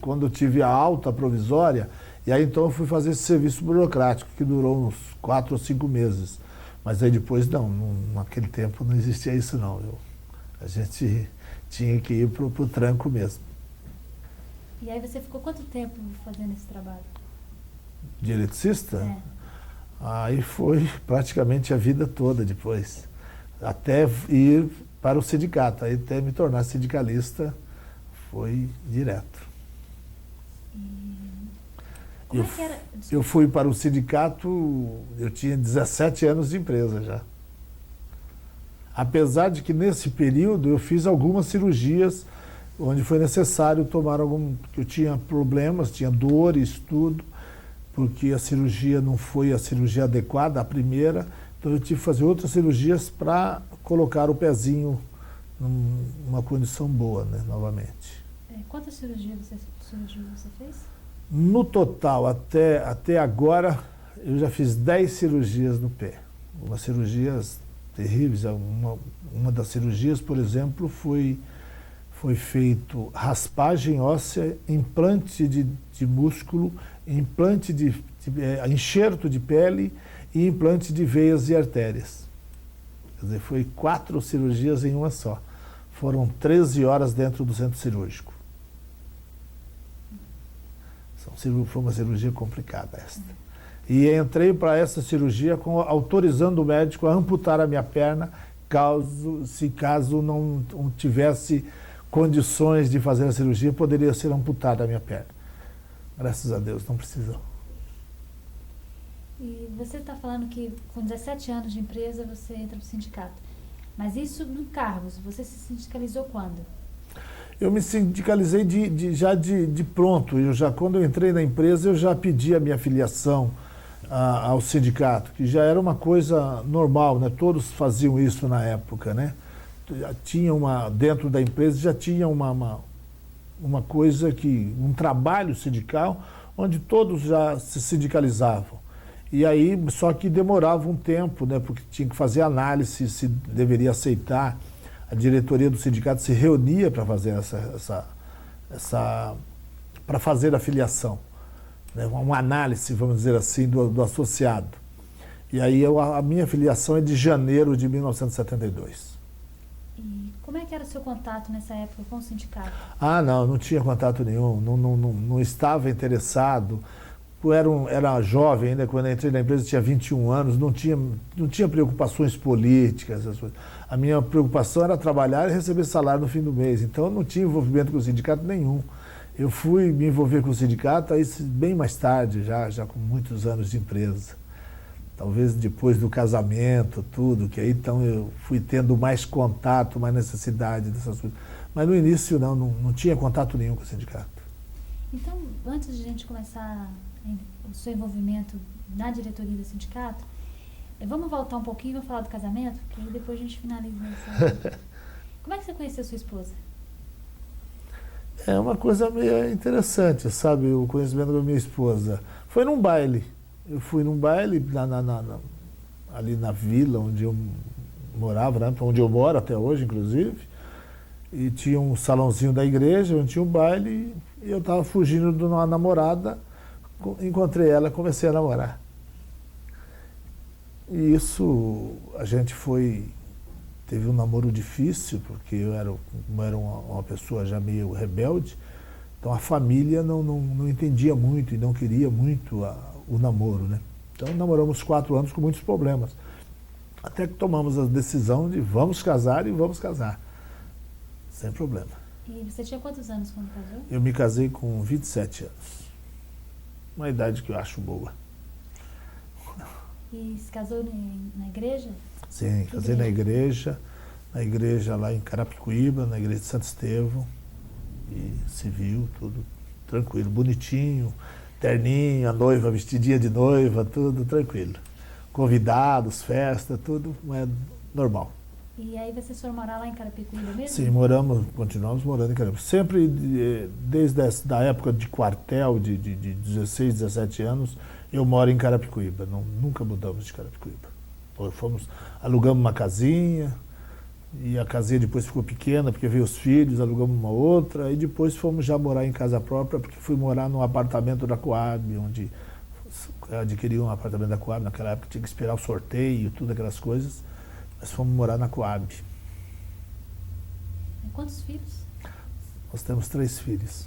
quando eu tive a alta provisória, e aí então eu fui fazer esse serviço burocrático, que durou uns 4 ou 5 meses. Mas aí depois, naquele tempo não existia isso não. A gente tinha que ir pro tranco mesmo. E aí você ficou quanto tempo fazendo esse trabalho? De eletricista? É. Aí foi praticamente a vida toda depois, até ir para o sindicato, aí até me tornar sindicalista foi direto. Como é que era? Eu fui para o sindicato, eu tinha 17 anos de empresa já. Apesar de que nesse período eu fiz algumas cirurgias onde foi necessário tomar porque eu tinha problemas, tinha dores, tudo, porque a cirurgia não foi a cirurgia adequada, a primeira, então eu tive que fazer outras cirurgias para colocar o pezinho numa condição boa, né, novamente. Quantas cirurgias você fez? No total, até agora, eu já fiz 10 cirurgias no pé. Umas cirurgias terríveis. Uma das cirurgias, por exemplo, foi feito raspagem óssea, implante de músculo, implante enxerto de pele e implante de veias e artérias. Quer dizer, foi 4 cirurgias em uma só. Foram 13 horas dentro do centro cirúrgico. Foi uma cirurgia complicada esta. E entrei para essa cirurgia autorizando o médico a amputar a minha perna caso não tivesse condições de fazer a cirurgia, poderia ser amputada a minha perna. Graças a Deus, não precisou. E você está falando que com 17 anos de empresa você entra para o sindicato. Mas isso no cargos, você se sindicalizou quando? Eu me sindicalizei já de pronto. Quando eu entrei na empresa, eu já pedi a minha filiação ao sindicato, que já era uma coisa normal, né? Todos faziam isso na época, né? Dentro da empresa já tinha uma coisa um trabalho sindical, onde todos já se sindicalizavam. E aí, só que demorava um tempo, né? Porque tinha que fazer análise se deveria aceitar. A diretoria do sindicato se reunia para fazer para fazer a filiação, né? Uma análise, vamos dizer assim, do associado. E aí a minha filiação é de janeiro de 1972. E como é que era o seu contato nessa época com o sindicato? Não tinha contato nenhum, não estava interessado. Eu era jovem ainda, quando eu entrei na empresa tinha 21 anos, não tinha preocupações políticas, essas coisas. A minha preocupação era trabalhar e receber salário no fim do mês, então eu não tinha envolvimento com o sindicato nenhum. Eu fui me envolver com o sindicato aí bem mais tarde, já com muitos anos de empresa. Talvez depois do casamento, tudo, que aí então eu fui tendo mais contato, mais necessidade dessas coisas. Mas no início não tinha contato nenhum com o sindicato. Então, antes de a gente começar o seu envolvimento na diretoria do sindicato, vamos voltar um pouquinho e vamos falar do casamento, que aí depois a gente finaliza isso. Como é que você conheceu sua esposa? É uma coisa meio interessante, sabe, o conhecimento da minha esposa. Foi num baile. Eu fui num baile ali na vila onde eu morava, né, onde eu moro até hoje, inclusive, e tinha um salãozinho da igreja onde tinha um baile e eu estava fugindo de uma namorada, encontrei ela e comecei a namorar. E isso, a gente teve um namoro difícil, porque eu era uma pessoa já meio rebelde, então a família não entendia muito e não queria muito o namoro, né? Então namoramos 4 anos com muitos problemas, até que tomamos a decisão de vamos casar e vamos casar, sem problema. E você tinha quantos anos quando casou? Eu me casei com 27 anos, uma idade que eu acho boa. E se casou na igreja? Sim, casei na igreja lá em Carapicuíba, na igreja de Santo Estevão, e civil, tudo tranquilo, bonitinho, terninho, a noiva vestidinha de noiva, tudo tranquilo. Convidados, festa, tudo é normal. E aí vocês foram morar lá em Carapicuíba mesmo? Sim, continuamos morando em Carapicuíba. Sempre, desde a época de quartel, de 16, 17 anos, eu moro em Carapicuíba. Nunca mudamos de Carapicuíba. Alugamos uma casinha, e a casinha depois ficou pequena, porque veio os filhos, alugamos uma outra, e depois fomos já morar em casa própria, porque fui morar num apartamento da Coab, onde eu adquiri um apartamento da Coab, naquela época tinha que esperar o sorteio, tudo aquelas coisas. Nós fomos morar na Coab. E quantos filhos? Nós temos 3 filhos.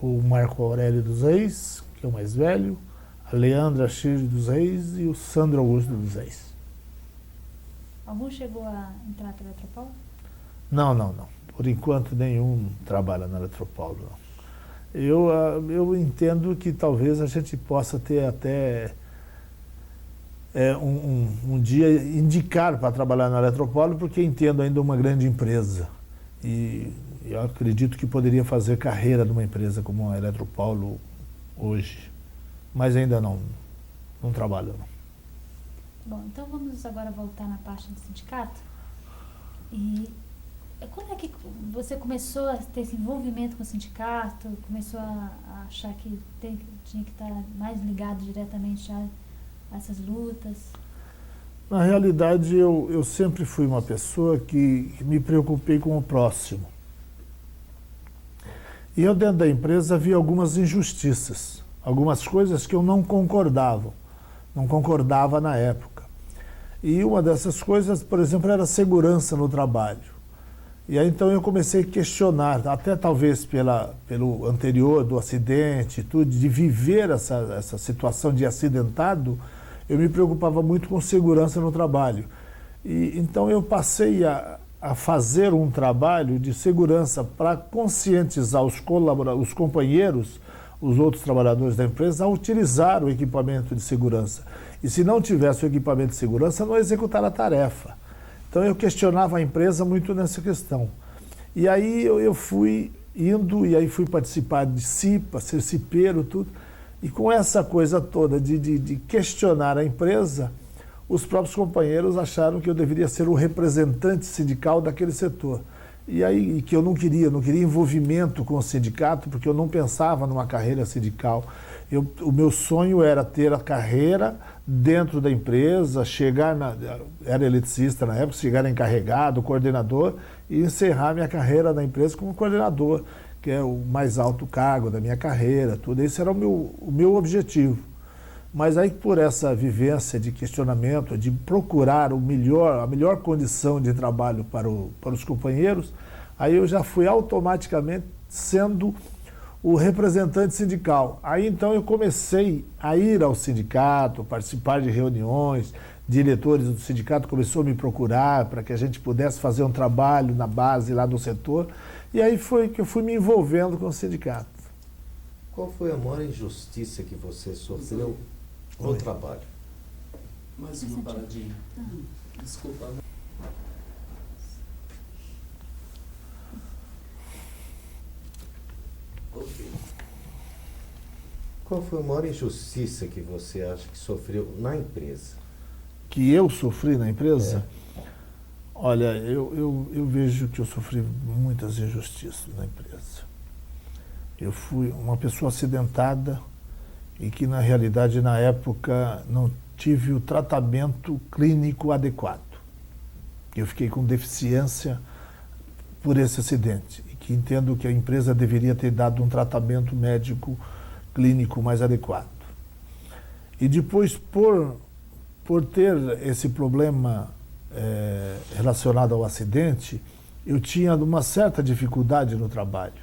O Marco Aurélio dos Reis, que é o mais velho, a Leandra Shirley dos Reis e o Sandro Augusto dos Reis. Algum chegou a entrar pela Eletropaulo? Não. Por enquanto nenhum trabalha na Eletropaulo, não. Eu entendo que talvez a gente possa ter até um dia indicar para trabalhar na Eletropaulo, porque entendo ainda uma grande empresa. E eu acredito que poderia fazer carreira numa empresa como a Eletropaulo hoje. Mas ainda não trabalho, não. Bom, então vamos agora voltar na parte do sindicato. E quando é que você começou a ter esse envolvimento com o sindicato, começou a achar que tinha que estar mais ligado diretamente a essas lutas? Na realidade, eu sempre fui uma pessoa que me preocupei com o próximo. E eu dentro da empresa vi algumas injustiças, algumas coisas que eu não concordava na época. E uma dessas coisas, por exemplo, era a segurança no trabalho. E aí então eu comecei a questionar, até talvez pelo anterior do acidente, tudo, de viver essa situação de acidentado, eu me preocupava muito com segurança no trabalho. E então eu passei a a fazer um trabalho de segurança para conscientizar os companheiros, os outros trabalhadores da empresa, a utilizar o equipamento de segurança. E se não tivesse o equipamento de segurança, não executar a tarefa. Então eu questionava a empresa muito nessa questão. E aí eu fui indo, e aí fui participar de CIPA, ser cipeiro, tudo. E com essa coisa toda de questionar a empresa, os próprios companheiros acharam que eu deveria ser o representante sindical daquele setor. E aí que eu não queria envolvimento com o sindicato, porque eu não pensava numa carreira sindical. O meu sonho era ter a carreira dentro da empresa, era eletricista na época, chegar encarregado, coordenador, e encerrar minha carreira na empresa como coordenador, que é o mais alto cargo da minha carreira, tudo. Esse era o meu objetivo. Mas aí, por essa vivência de questionamento, de procurar a melhor condição de trabalho para os companheiros, aí eu já fui automaticamente sendo o representante sindical. Aí então eu comecei a ir ao sindicato, participar de reuniões, diretores do sindicato começou a me procurar para que a gente pudesse fazer um trabalho na base lá do setor, e aí foi que eu fui me envolvendo com o sindicato. Qual foi a maior injustiça que você sofreu no trabalho? Mais uma paradinha. Desculpa. Ok. Qual foi a maior injustiça que você acha que sofreu na empresa? Que eu sofri na empresa? Olha, eu vejo que eu sofri muitas injustiças na empresa. Eu fui uma pessoa acidentada e que, na realidade, na época, não tive o tratamento clínico adequado. Eu fiquei com deficiência por esse acidente e que entendo que a empresa deveria ter dado um tratamento médico clínico mais adequado. E depois, por ter esse problema relacionado ao acidente, eu tinha uma certa dificuldade no trabalho.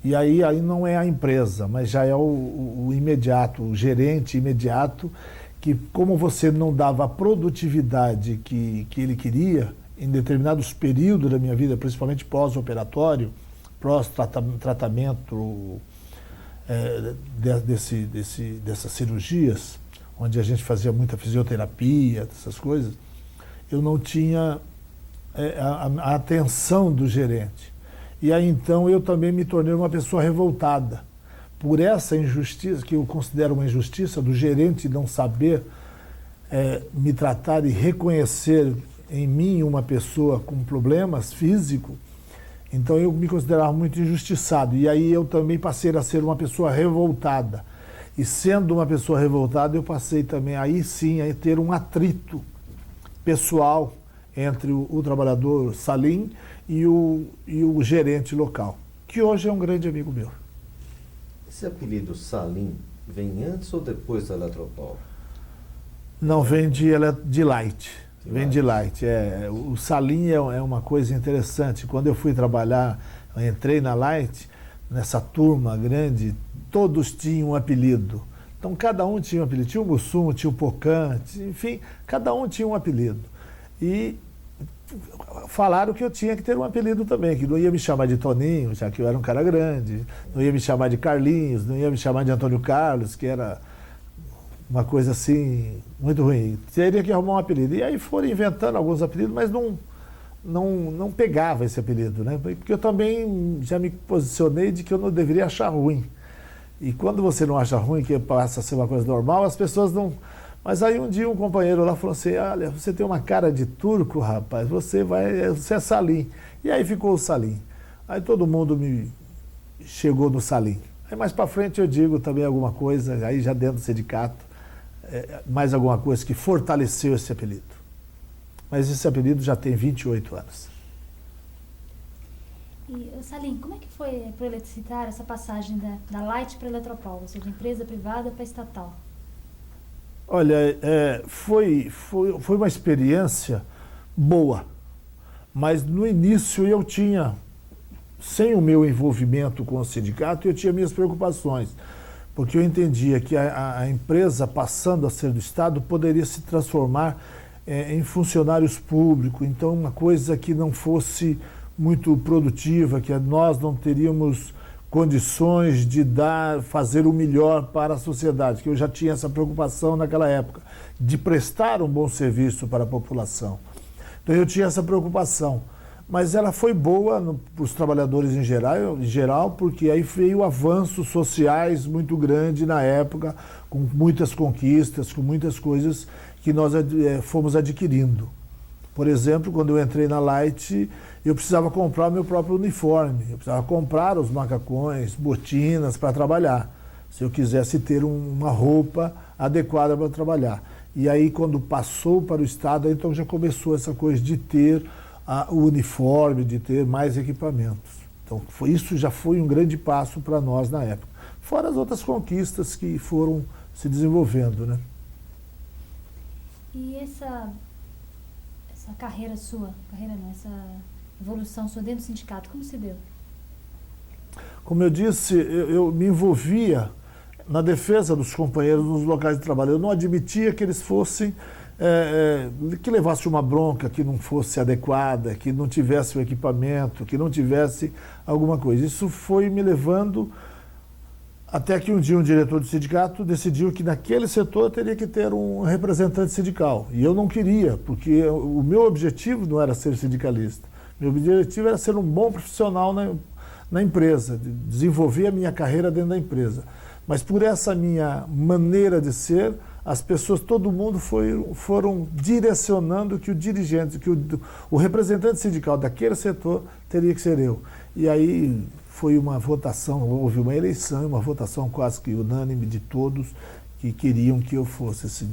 E aí não é a empresa, mas já é o imediato, o gerente imediato, que como você não dava a produtividade que ele queria, em determinados períodos da minha vida, principalmente pós-operatório, pós-tratamento dessas cirurgias, onde a gente fazia muita fisioterapia, essas coisas, eu não tinha a atenção do gerente. E aí então eu também me tornei uma pessoa revoltada por essa injustiça, que eu considero uma injustiça, do gerente não saber me tratar e reconhecer em mim uma pessoa com problemas físicos. Então eu me considerava muito injustiçado. E aí eu também passei a ser uma pessoa revoltada. E sendo uma pessoa revoltada, eu passei também, aí sim, a ter um atrito pessoal entre o trabalhador Salim e o gerente local, que hoje é um grande amigo meu. Esse apelido Salim vem antes ou depois da Eletropaulo? Não, vem de Light. Vem de Light. O Salim é uma coisa interessante. Quando eu fui trabalhar, eu entrei na Light, nessa turma grande, todos tinham um apelido. Então cada um tinha um apelido. Tinha o Mussum, tinha o Pocan, enfim, cada um tinha um apelido. E falaram que eu tinha que ter um apelido também, que não ia me chamar de Toninho, já que eu era um cara grande, não ia me chamar de Carlinhos, não ia me chamar de Antônio Carlos, que era uma coisa assim, muito ruim. Teria que arrumar um apelido. E aí foram inventando alguns apelidos, mas não pegava esse apelido, né? Porque eu também já me posicionei de que eu não deveria achar ruim. E quando você não acha ruim, que passa a ser uma coisa normal, as pessoas não... Mas aí um dia um companheiro lá falou assim, olha, você tem uma cara de turco, rapaz, você é Salim. E aí ficou o Salim. Aí todo mundo me chegou no Salim. Aí mais para frente eu digo também alguma coisa, aí já dentro do sindicato, mais alguma coisa que fortaleceu esse apelido. Mas esse apelido já tem 28 anos. E, Salim, como é que foi para o Eletricitário essa passagem da Light para a Eletropaulo, ou seja, empresa privada para estatal? Olha, foi uma experiência boa, mas no início eu tinha, sem o meu envolvimento com o sindicato, eu tinha minhas preocupações, porque eu entendia que a empresa, passando a ser do Estado, poderia se transformar em funcionários públicos, então uma coisa que não fosse muito produtiva, que nós não teríamos condições de fazer o melhor para a sociedade, que eu já tinha essa preocupação naquela época, de prestar um bom serviço para a população. Então eu tinha essa preocupação, mas ela foi boa para os trabalhadores em geral, porque aí veio avanços sociais muito grande na época, com muitas conquistas, com muitas coisas que nós fomos adquirindo. Por exemplo, quando eu entrei na Light, eu precisava comprar o meu próprio uniforme, eu precisava comprar os macacões, botinas para trabalhar, se eu quisesse ter uma roupa adequada para trabalhar. E aí, quando passou para o Estado, então já começou essa coisa de ter o uniforme, de ter mais equipamentos. Então, isso já foi um grande passo para nós na época. Fora as outras conquistas que foram se desenvolvendo, né? E essa carreira sua, essa evolução sua dentro do sindicato, como se deu? Como eu disse, eu me envolvia na defesa dos companheiros nos locais de trabalho. Eu não admitia que eles fossem, que levasse uma bronca que não fosse adequada, que não tivesse o equipamento, que não tivesse alguma coisa. Isso foi me levando até que um dia um diretor do sindicato decidiu que naquele setor teria que ter um representante sindical. E eu não queria, porque o meu objetivo não era ser sindicalista. Meu objetivo era ser um bom profissional na empresa, desenvolver a minha carreira dentro da empresa. Mas por essa minha maneira de ser, as pessoas, todo mundo foram direcionando que o dirigente, que o representante sindical daquele setor teria que ser eu. E aí foi uma votação, houve uma eleição, uma votação quase que unânime de todos que queriam que eu fosse esse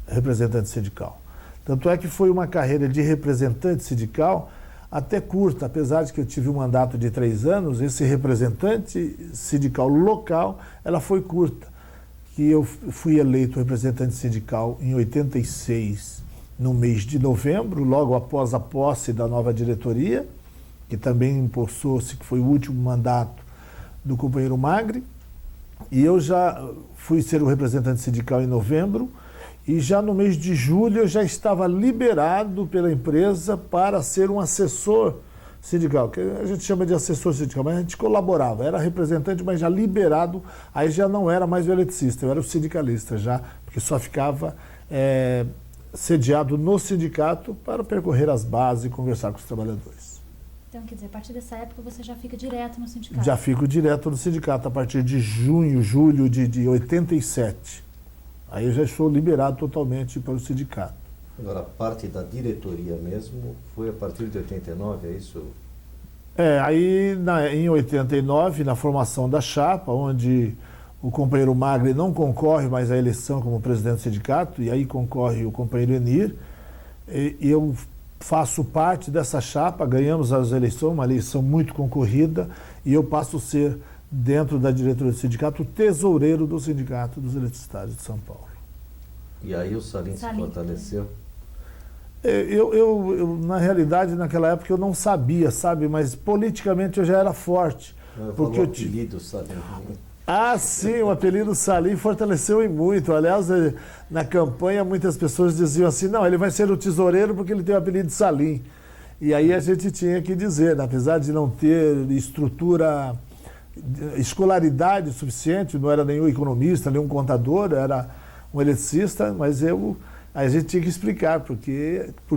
representante sindical. Tanto é que foi uma carreira de representante sindical até curta, apesar de que eu tive um mandato de 3 anos, esse representante sindical local, ela foi curta. Que eu fui eleito representante sindical em 86, no mês de novembro, logo após a posse da nova diretoria, que também impulsou-se, que foi o último mandato do companheiro Magri, e eu já fui ser o representante sindical em novembro, e já no mês de julho eu já estava liberado pela empresa para ser um assessor sindical, que a gente chama de assessor sindical, mas a gente colaborava, era representante, mas já liberado, aí já não era mais o eletricista, eu era o sindicalista já, porque só ficava sediado no sindicato para percorrer as bases e conversar com os trabalhadores. Então, quer dizer, a partir dessa época você já fica direto no sindicato? Já fico direto no sindicato, a partir de julho de 87. Aí eu já estou liberado totalmente para o sindicato. Agora, a parte da diretoria mesmo foi a partir de 89, é isso? Aí em 89, na formação da chapa, onde o companheiro Magri não concorre mais à eleição como presidente do sindicato, e aí concorre o companheiro Enir, e eu faço parte dessa chapa, ganhamos as eleições, uma eleição muito concorrida, e eu passo a ser, dentro da diretoria do sindicato, o tesoureiro do Sindicato dos Eletricitários de São Paulo. E aí o Salim se fortaleceu? Eu, na realidade, naquela época eu não sabia, sabe? Mas politicamente eu já era forte. Porque o apelido Salim. Ah, sim, o apelido Salim fortaleceu e muito. Aliás, na campanha muitas pessoas diziam assim, não, ele vai ser o tesoureiro porque ele tem o apelido Salim. E aí a gente tinha que dizer, apesar de não ter escolaridade suficiente, não era nenhum economista, nenhum contador, era um eletricista, mas a gente tinha que explicar por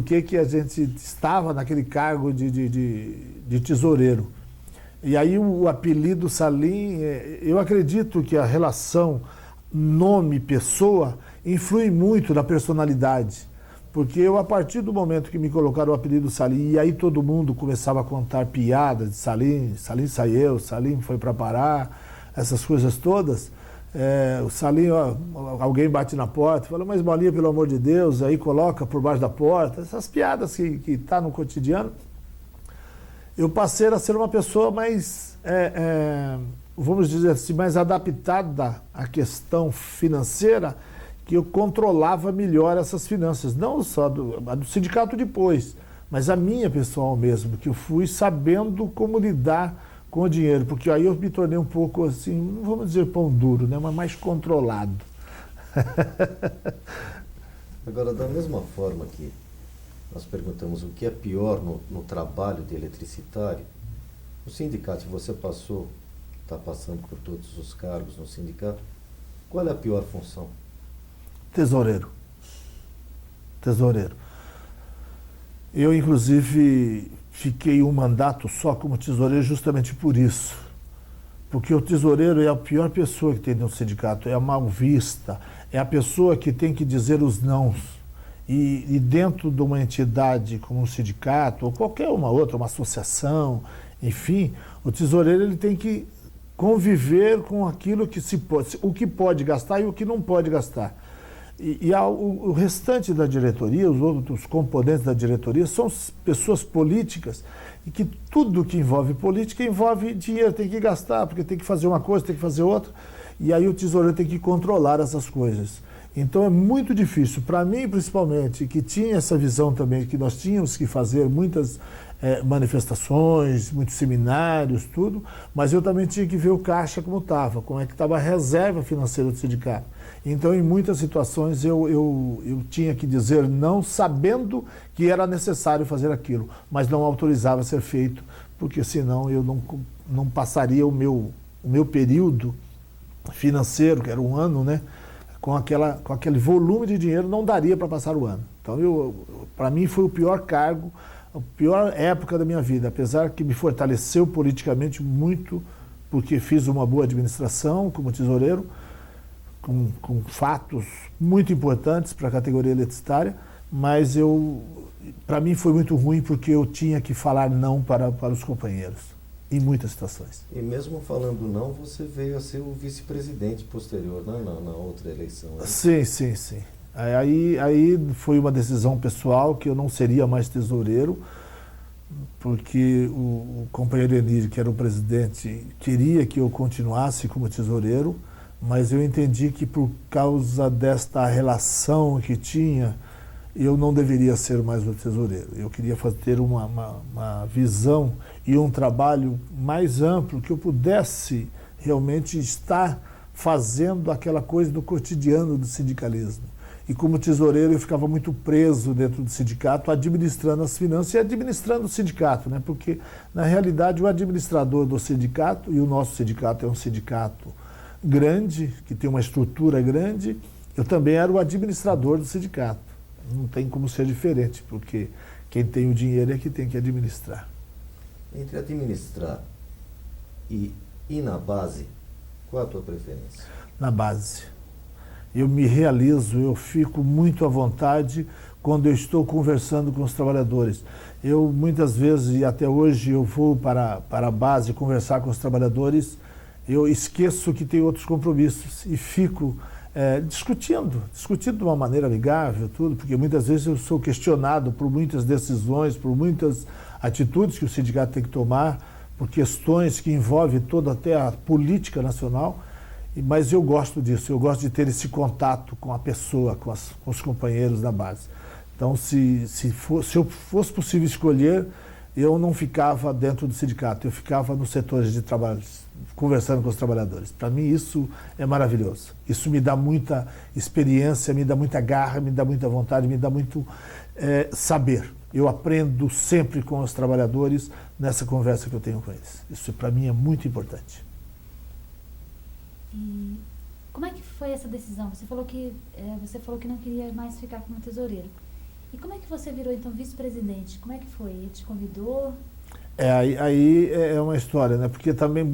que a gente estava naquele cargo de tesoureiro. E aí o apelido Salim, eu acredito que a relação nome-pessoa influi muito na personalidade. Porque eu, a partir do momento que me colocaram o apelido Salim, e aí todo mundo começava a contar piadas de Salim, Salim saiu, Salim foi para Pará, essas coisas todas, o Salim, alguém bate na porta, fala, mas Bolinha, pelo amor de Deus, aí coloca por baixo da porta, essas piadas que tá no cotidiano. Eu passei a ser uma pessoa mais, vamos dizer assim, mais adaptada à questão financeira, que eu controlava melhor essas finanças, não só a do sindicato depois, mas a minha pessoal mesmo, que eu fui sabendo como lidar com o dinheiro, porque aí eu me tornei um pouco assim, não vamos dizer pão duro, né, mas mais controlado. Agora, da mesma forma que nós perguntamos o que é pior no trabalho de eletricitário, o sindicato, você está passando por todos os cargos no sindicato, qual é a pior função? Tesoureiro. Tesoureiro. Eu, inclusive, fiquei um mandato só como tesoureiro justamente por isso. Porque o tesoureiro é a pior pessoa que tem no sindicato, é a mal vista, é a pessoa que tem que dizer os nãos. E dentro de uma entidade como um sindicato, ou qualquer uma outra, uma associação, enfim, o tesoureiro ele tem que conviver com aquilo que se pode, o que pode gastar e o que não pode gastar. O restante da diretoria, os outros componentes da diretoria, são pessoas políticas e que tudo que envolve política envolve dinheiro, tem que gastar, porque tem que fazer uma coisa, tem que fazer outra, e aí o tesoureiro tem que controlar essas coisas. Então é muito difícil, para mim principalmente, que tinha essa visão também, que nós tínhamos que fazer muitas manifestações, muitos seminários, tudo, mas eu também tinha que ver o caixa como estava, como é que estava a reserva financeira do sindicato. Então, em muitas situações, eu tinha que dizer não, sabendo que era necessário fazer aquilo, mas não autorizava a ser feito, porque senão eu não passaria o meu período financeiro, que era um ano, né, com aquele volume de dinheiro, não daria para passar o ano. Então, para mim, foi o pior cargo, a pior época da minha vida, apesar que me fortaleceu politicamente muito, porque fiz uma boa administração como tesoureiro, com fatos muito importantes para a categoria eletricitária, mas para mim foi muito ruim porque eu tinha que falar não para os companheiros, em muitas situações. E mesmo falando não, você veio a ser o vice-presidente posterior, né, na outra eleição. Né? Sim. Aí foi uma decisão pessoal que eu não seria mais tesoureiro, porque o companheiro Enir, que era o presidente, queria que eu continuasse como tesoureiro, mas eu entendi que por causa desta relação que tinha, eu não deveria ser mais o tesoureiro. Eu queria ter uma visão e um trabalho mais amplo, que eu pudesse realmente estar fazendo aquela coisa do cotidiano do sindicalismo. E como tesoureiro eu ficava muito preso dentro do sindicato, administrando as finanças e administrando o sindicato, né? Porque na realidade o administrador do sindicato, e o nosso sindicato é um sindicato grande, que tem uma estrutura grande, eu também era o administrador do sindicato. Não tem como ser diferente, porque quem tem o dinheiro é que tem que administrar. Entre administrar e ir na base, qual é a tua preferência? Na base. Eu me realizo, eu fico muito à vontade quando eu estou conversando com os trabalhadores. Eu muitas vezes, e até hoje, eu vou para a base conversar com os trabalhadores, eu esqueço que tem outros compromissos e fico discutindo de uma maneira amigável, tudo, porque muitas vezes eu sou questionado por muitas decisões, por muitas atitudes que o sindicato tem que tomar, por questões que envolvem toda até a política nacional, mas eu gosto disso, eu gosto de ter esse contato com a pessoa, com os companheiros da base. Então, se eu fosse possível escolher, eu não ficava dentro do sindicato, eu ficava nos setores de trabalho, conversando com os trabalhadores. Para mim isso é maravilhoso. Isso me dá muita experiência, me dá muita garra, me dá muita vontade, me dá muito saber. Eu aprendo sempre com os trabalhadores nessa conversa que eu tenho com eles. Isso para mim é muito importante. E como é que foi essa decisão? Você falou que não queria mais ficar como tesoureiro. E como é que você virou então vice-presidente? Como é que foi? Ele te convidou? Aí é uma história, né? Porque também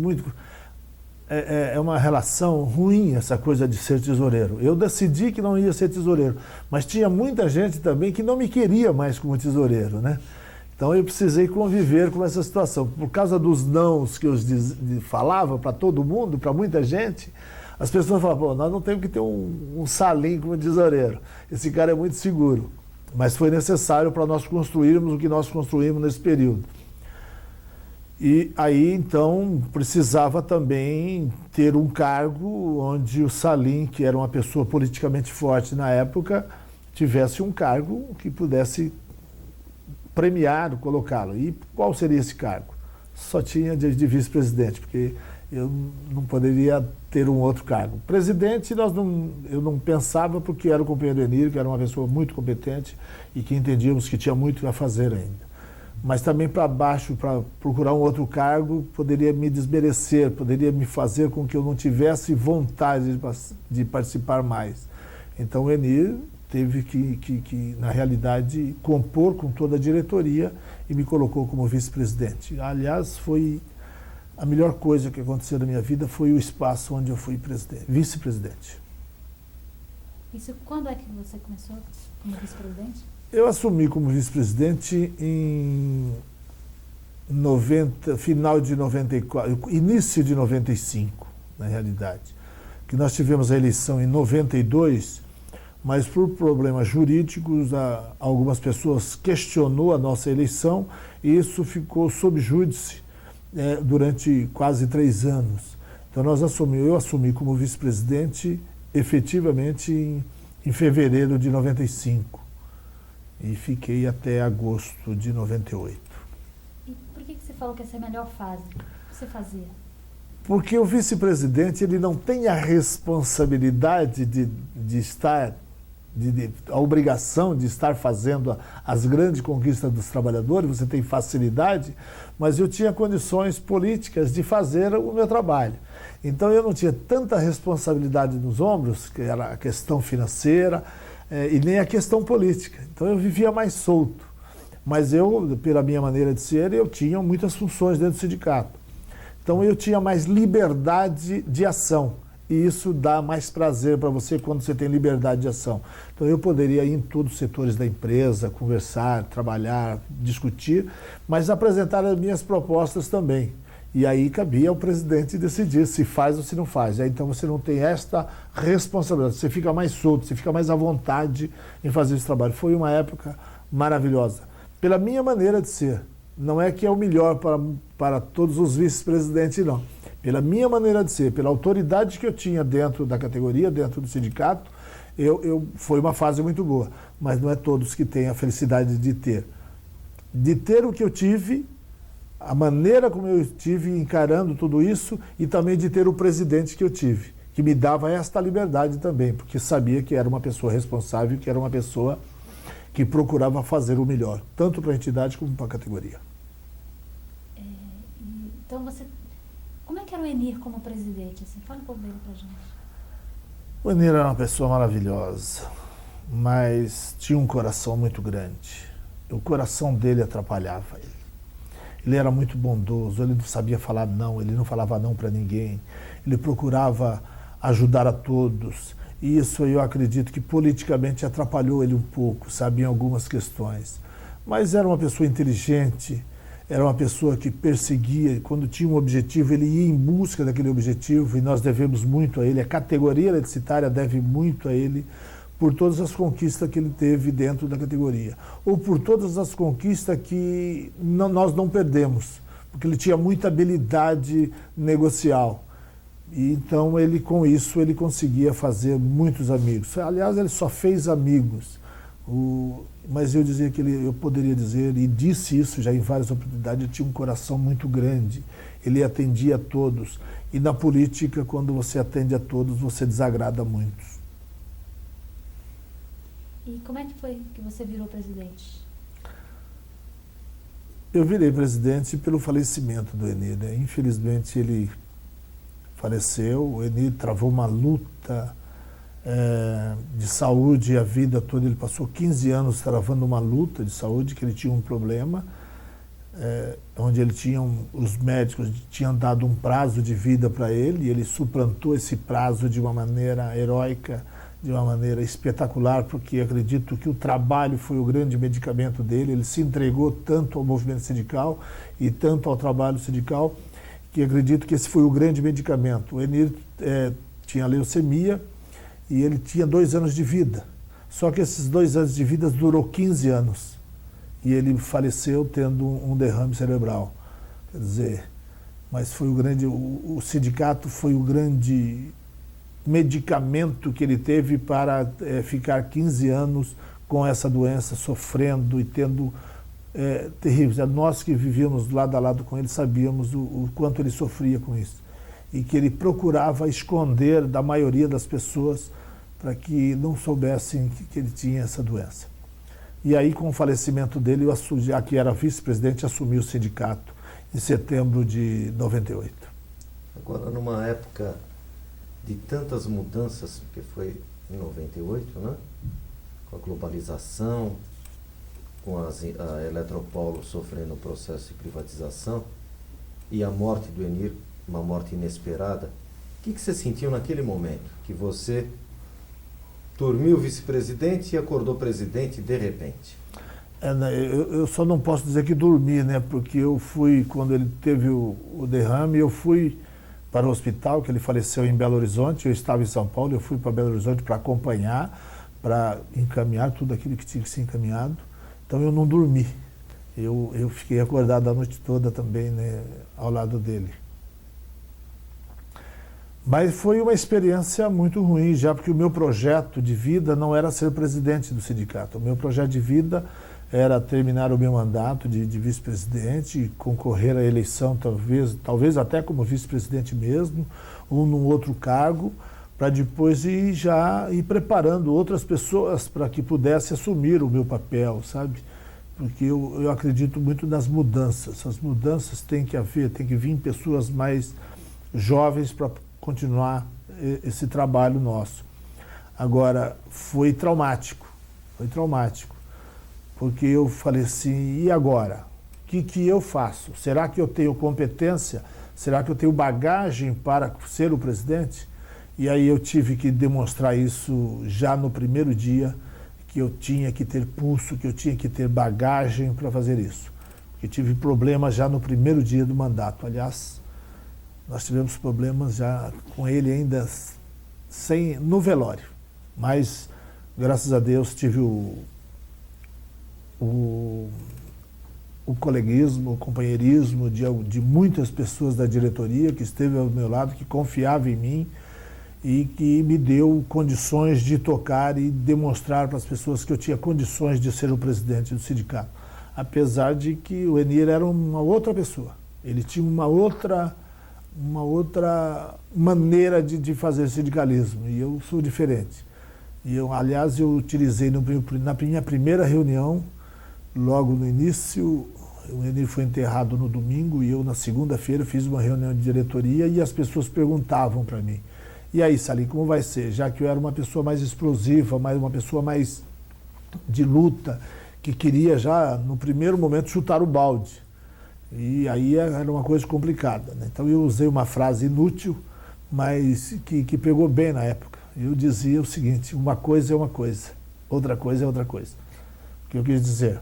é uma relação ruim essa coisa de ser tesoureiro. Eu decidi que não ia ser tesoureiro, mas tinha muita gente também que não me queria mais como tesoureiro, né? Então eu precisei conviver com essa situação. Por causa dos nãos que eu falava para todo mundo, para muita gente, as pessoas falavam, pô, nós não temos que ter um Salim como tesoureiro. Esse cara é muito seguro. Mas foi necessário para nós construirmos o que nós construímos nesse período. E aí, então, precisava também ter um cargo onde o Salim, que era uma pessoa politicamente forte na época, tivesse um cargo que pudesse premiar, colocá-lo. E qual seria esse cargo? Só tinha de vice-presidente, porque eu não poderia ter um outro cargo. Presidente, eu não pensava, porque era o companheiro Enir, que era uma pessoa muito competente e que entendíamos que tinha muito a fazer ainda. Mas também para baixo, para procurar um outro cargo, poderia me desmerecer, poderia me fazer com que eu não tivesse vontade de participar mais. Então o Enir teve que, na realidade, compor com toda a diretoria e me colocou como vice-presidente. Aliás, foi a melhor coisa que aconteceu na minha vida, foi o espaço onde eu fui vice-presidente. Isso, quando é que você começou como vice-presidente? Eu assumi como vice-presidente em final de 94, início de 95, na realidade. Que nós tivemos a eleição em 92, mas por problemas jurídicos, algumas pessoas questionou a nossa eleição e isso ficou sob júdice durante quase 3 anos. Então eu assumi como vice-presidente efetivamente em fevereiro de 95. E fiquei até agosto de 98. E por que você falou que essa é a melhor fase? O que você fazia? Porque o vice-presidente ele não tem a responsabilidade de estar, a obrigação de estar fazendo as grandes conquistas dos trabalhadores, você tem facilidade, mas eu tinha condições políticas de fazer o meu trabalho. Então eu não tinha tanta responsabilidade nos ombros, que era a questão financeira, e nem a questão política. Então eu vivia mais solto. Mas eu, pela minha maneira de ser, eu tinha muitas funções dentro do sindicato. Então eu tinha mais liberdade de ação. E isso dá mais prazer para você quando você tem liberdade de ação. Então eu poderia ir em todos os setores da empresa, conversar, trabalhar, discutir, mas apresentar as minhas propostas também. E aí cabia ao presidente decidir se faz ou se não faz. Aí, então você não tem esta responsabilidade, você fica mais solto, você fica mais à vontade em fazer esse trabalho. Foi uma época maravilhosa. Pela minha maneira de ser, não é que é o melhor para todos os vice-presidentes, não. Pela minha maneira de ser, pela autoridade que eu tinha dentro da categoria, dentro do sindicato, foi uma fase muito boa. Mas não é todos que têm a felicidade de ter. De ter o que eu tive, a maneira como eu estive encarando tudo isso e também de ter o presidente que eu tive, que me dava esta liberdade também, porque sabia que era uma pessoa responsável, que era uma pessoa que procurava fazer o melhor, tanto para a entidade como para a categoria. Então como é que era o Enir como presidente? Assim, fala um pouco dele para a gente. O Enir era uma pessoa maravilhosa, mas tinha um coração muito grande. O coração dele atrapalhava ele. Ele era muito bondoso, ele não sabia falar não, ele não falava não para ninguém, ele procurava ajudar a todos. E isso eu acredito que politicamente atrapalhou ele um pouco, sabe, em algumas questões. Mas era uma pessoa inteligente, era uma pessoa que perseguia, quando tinha um objetivo, ele ia em busca daquele objetivo, e nós devemos muito a ele, a categoria eletricitária deve muito a ele, por todas as conquistas que ele teve dentro da categoria, ou por todas as conquistas que nós não perdemos, porque ele tinha muita habilidade negocial. E então, com isso, ele conseguia fazer muitos amigos. Aliás, ele só fez amigos. Mas eu poderia dizer, e disse isso já em várias oportunidades, ele tinha um coração muito grande, ele atendia a todos. E na política, quando você atende a todos, você desagrada muitos. E como é que foi que você virou presidente? Eu virei presidente pelo falecimento do Enir, né? Infelizmente ele faleceu, o Enir travou uma luta de saúde a vida toda, ele passou 15 anos travando uma luta de saúde, que ele tinha um problema, onde os médicos tinham dado um prazo de vida para ele, e ele suplantou esse prazo de uma maneira heróica, de uma maneira espetacular, porque acredito que o trabalho foi o grande medicamento dele, ele se entregou tanto ao movimento sindical e tanto ao trabalho sindical, que acredito que esse foi o grande medicamento. O Enir tinha leucemia e ele tinha 2 anos de vida, só que esses 2 anos de vida durou 15 anos e ele faleceu tendo um derrame cerebral. Quer dizer, mas foi o sindicato foi o grande medicamento que ele teve para ficar 15 anos com essa doença, sofrendo e tendo terríveis. Nós que vivíamos lado a lado com ele sabíamos o quanto ele sofria com isso. e que ele procurava esconder da maioria das pessoas para que não soubessem que ele tinha essa doença. E aí, com o falecimento dele, eu, que era vice-presidente, assumi o sindicato em setembro de 98. Agora, numa época de tantas mudanças, que foi em 98, né? Com a globalização, com a Eletropaulo sofrendo o processo de privatização e a morte do Enir, uma morte inesperada, o que você sentiu naquele momento? Que você dormiu vice-presidente e acordou presidente de repente? Eu só não posso dizer que dormi, né? Porque eu fui, quando ele teve o derrame, eu fui para o hospital, que ele faleceu em Belo Horizonte, eu estava em São Paulo, eu fui para Belo Horizonte para acompanhar, para encaminhar tudo aquilo que tinha que ser encaminhado. Então eu não dormi. Eu fiquei acordado a noite toda também, né, ao lado dele. Mas foi uma experiência muito ruim, já porque o meu projeto de vida não era ser presidente do sindicato. O meu projeto de vida era terminar o meu mandato de vice-presidente e concorrer à eleição, talvez até como vice-presidente mesmo, ou num outro cargo, para depois ir preparando outras pessoas para que pudesse assumir o meu papel, sabe? Porque eu acredito muito nas mudanças. As mudanças tem que vir pessoas mais jovens para continuar esse trabalho nosso. Agora, foi traumático, porque eu falei assim, e agora? O que eu faço? Será que eu tenho competência? Será que eu tenho bagagem para ser o presidente? E aí eu tive que demonstrar isso já no primeiro dia, que eu tinha que ter pulso, que eu tinha que ter bagagem para fazer isso. Porque tive problemas já no primeiro dia do mandato. Aliás, nós tivemos problemas já com ele ainda no velório. Mas, graças a Deus, tive o coleguismo, o companheirismo de muitas pessoas da diretoria que esteve ao meu lado, que confiava em mim e que me deu condições de tocar e demonstrar para as pessoas que eu tinha condições de ser o presidente do sindicato. Apesar de que o Enir era uma outra pessoa. Ele tinha uma outra maneira de fazer sindicalismo, e eu sou diferente. E aliás, eu utilizei na minha primeira reunião, logo no início, o Enir foi enterrado no domingo e eu na segunda-feira fiz uma reunião de diretoria e as pessoas perguntavam para mim, e aí, Salim, como vai ser? Já que eu era uma pessoa mais explosiva, uma pessoa mais de luta, que queria já, no primeiro momento, chutar o balde. E aí era uma coisa complicada, né? Então eu usei uma frase inútil, mas que pegou bem na época. Eu dizia o seguinte, uma coisa é uma coisa, outra coisa é outra coisa. O que eu quis dizer?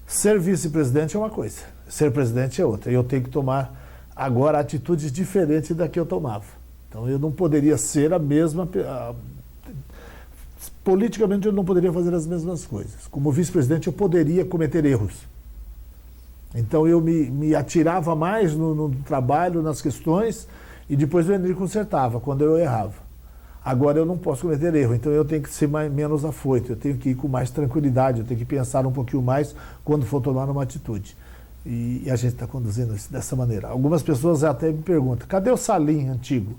Ser vice-presidente é uma coisa, ser presidente é outra. E eu tenho que tomar agora atitudes diferentes da que eu tomava. Então eu não poderia ser a mesma... Politicamente eu não poderia fazer as mesmas coisas. Como vice-presidente eu poderia cometer erros. Então eu me atirava mais no trabalho, nas questões, e depois o Enir consertava quando eu errava. Agora eu não posso cometer erro, então eu tenho que ser menos afoito, eu tenho que ir com mais tranquilidade, eu tenho que pensar um pouquinho mais quando for tomar uma atitude. E a gente está conduzindo isso dessa maneira. Algumas pessoas até me perguntam, cadê o Salim antigo?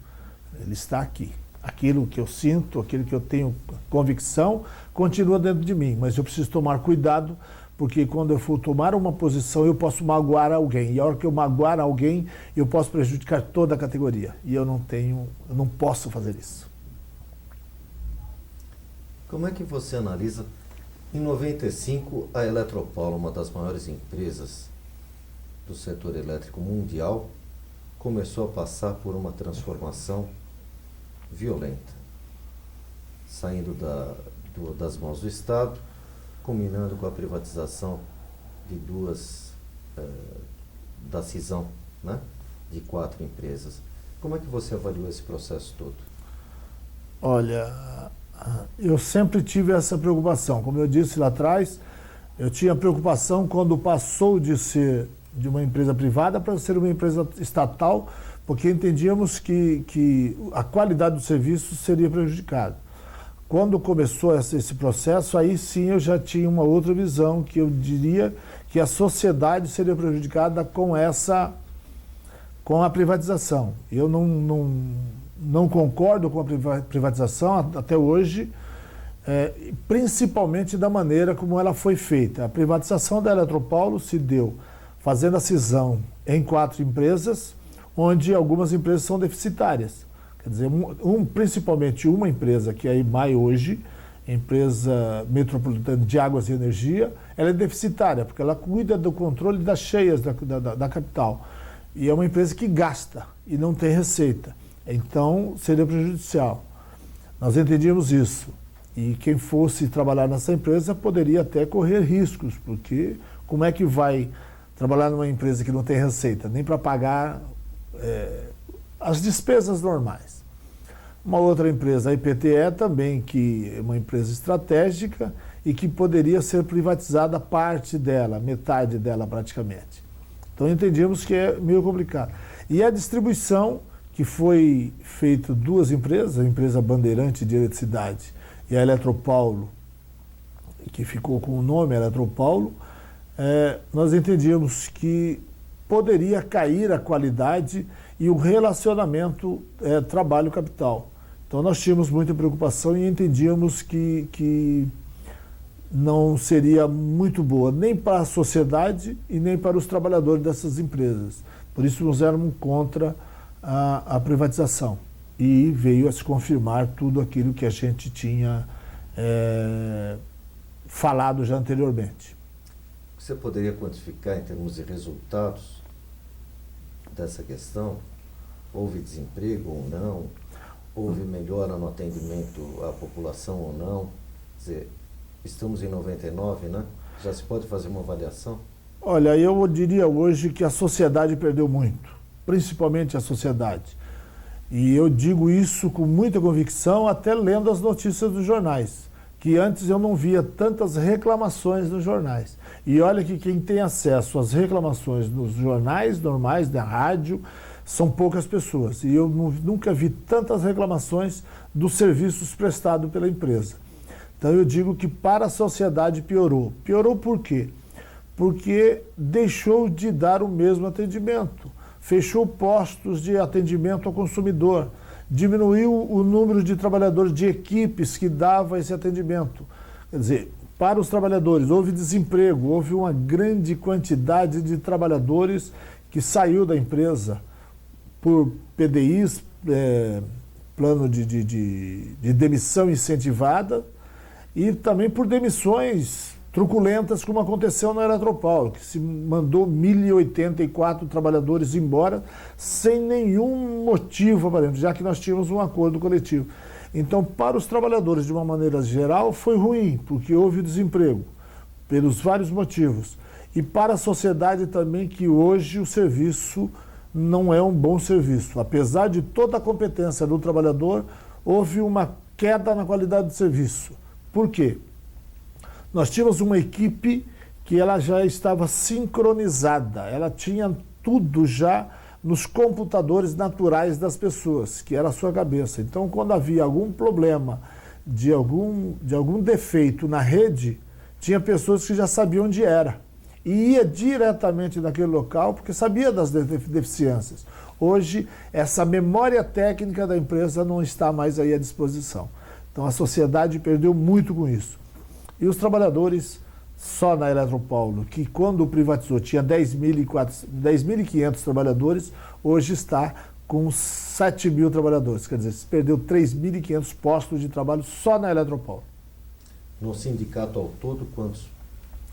Ele está aqui. Aquilo que eu sinto, aquilo que eu tenho convicção, continua dentro de mim, mas eu preciso tomar cuidado, porque quando eu for tomar uma posição, eu posso magoar alguém. E a hora que eu magoar alguém, eu posso prejudicar toda a categoria. E eu não posso fazer isso. Como é que você analisa, em 95, a Eletropaulo, uma das maiores empresas do setor elétrico mundial, começou a passar por uma transformação violenta, saindo das mãos do Estado, combinando com a privatização de da cisão, né, de 4 empresas. Como é que você avaliou esse processo todo? Olha, eu sempre tive essa preocupação. Como eu disse lá atrás, eu tinha preocupação quando passou de ser de uma empresa privada para ser uma empresa estatal, porque entendíamos que a qualidade do serviço seria prejudicada. Quando começou esse processo, aí sim eu já tinha uma outra visão, que eu diria que a sociedade seria prejudicada com com a privatização. Eu não concordo com a privatização até hoje, principalmente da maneira como ela foi feita. A privatização da Eletropaulo se deu fazendo a cisão em 4 empresas, onde algumas empresas são deficitárias. Quer dizer, principalmente uma empresa, que é a IMAI hoje, empresa metropolitana de águas e energia, ela é deficitária, porque ela cuida do controle das cheias da capital. E é uma empresa que gasta e não tem receita. Então, seria prejudicial. Nós entendíamos isso. E quem fosse trabalhar nessa empresa poderia até correr riscos, porque como é que vai trabalhar numa empresa que não tem receita? Nem para pagar as despesas normais. Uma outra empresa, a IPTE, também, que é uma empresa estratégica e que poderia ser privatizada parte dela, metade dela praticamente. Então entendíamos que é meio complicado. E a distribuição, que foi feita 2 empresas, a empresa Bandeirante de Eletricidade e a Eletropaulo, que ficou com o nome Eletropaulo, nós entendíamos que poderia cair a qualidade e o relacionamento trabalho-capital. Então nós tínhamos muita preocupação e entendíamos que não seria muito boa nem para a sociedade e nem para os trabalhadores dessas empresas. Por isso nós éramos contra a privatização. E veio a se confirmar tudo aquilo que a gente tinha falado já anteriormente. Você poderia quantificar em termos de resultados dessa questão? Houve desemprego ou não? Houve melhora no atendimento à população ou não? Quer dizer, estamos em 99, né? Já se pode fazer uma avaliação? Olha, eu diria hoje que a sociedade perdeu muito, principalmente a sociedade. E eu digo isso com muita convicção, até lendo as notícias dos jornais, que antes eu não via tantas reclamações nos jornais. E olha que quem tem acesso às reclamações nos jornais normais, da rádio, são poucas pessoas. E eu nunca vi tantas reclamações dos serviços prestados pela empresa. Então eu digo que para a sociedade piorou. Piorou por quê? Porque deixou de dar o mesmo atendimento. Fechou postos de atendimento ao consumidor. Diminuiu o número de trabalhadores de equipes que dava esse atendimento. Quer dizer, para os trabalhadores houve desemprego, houve uma grande quantidade de trabalhadores que saiu da empresa por PDIs, plano de demissão incentivada, e também por demissões truculentas, como aconteceu na Eletropaulo, que se mandou 1.084 trabalhadores embora sem nenhum motivo aparente, já que nós tínhamos um acordo coletivo. Então, para os trabalhadores, de uma maneira geral, foi ruim, porque houve desemprego, pelos vários motivos. E para a sociedade também, que hoje o serviço não é um bom serviço. Apesar de toda a competência do trabalhador, houve uma queda na qualidade do serviço. Por quê? Nós tínhamos uma equipe que ela já estava sincronizada, ela tinha tudo já nos computadores naturais das pessoas, que era a sua cabeça. Então, quando havia algum problema, de algum defeito na rede, tinha pessoas que já sabiam onde era. E ia diretamente naquele local, porque sabia das deficiências. Hoje, essa memória técnica da empresa não está mais aí à disposição. Então, a sociedade perdeu muito com isso. E os trabalhadores, só na Eletropaulo, que quando privatizou tinha 10.500 trabalhadores, hoje está com 7.000 trabalhadores. Quer dizer, se perdeu 3.500 postos de trabalho só na Eletropaulo. No sindicato ao todo, quantos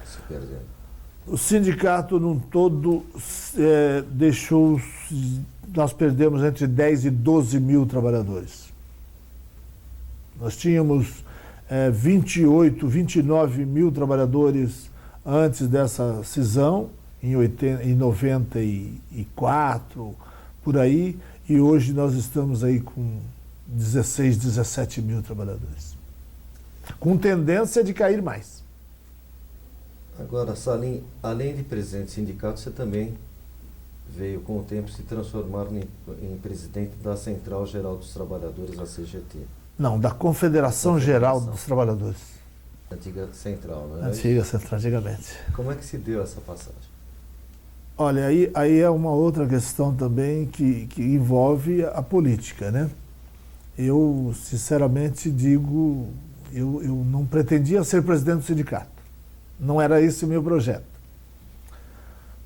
se perderam? O sindicato, num todo, nós perdemos entre 10 e 12 mil trabalhadores. Nós tínhamos 28, 29 mil trabalhadores antes dessa cisão, em 94, por aí, e hoje nós estamos aí com 16, 17 mil trabalhadores, com tendência de cair mais. Agora, Salim, além de presidente do sindicato, você também veio com o tempo se transformar em presidente da Central Geral dos Trabalhadores, a CGT. Não, da Confederação Geral dos Trabalhadores. Antiga Central, não é? Antiga Central, antigamente. Como é que se deu essa passagem? Olha, aí é uma outra questão também que envolve a política, né? Eu, sinceramente, digo, eu não pretendia ser presidente do sindicato. Não era esse o meu projeto.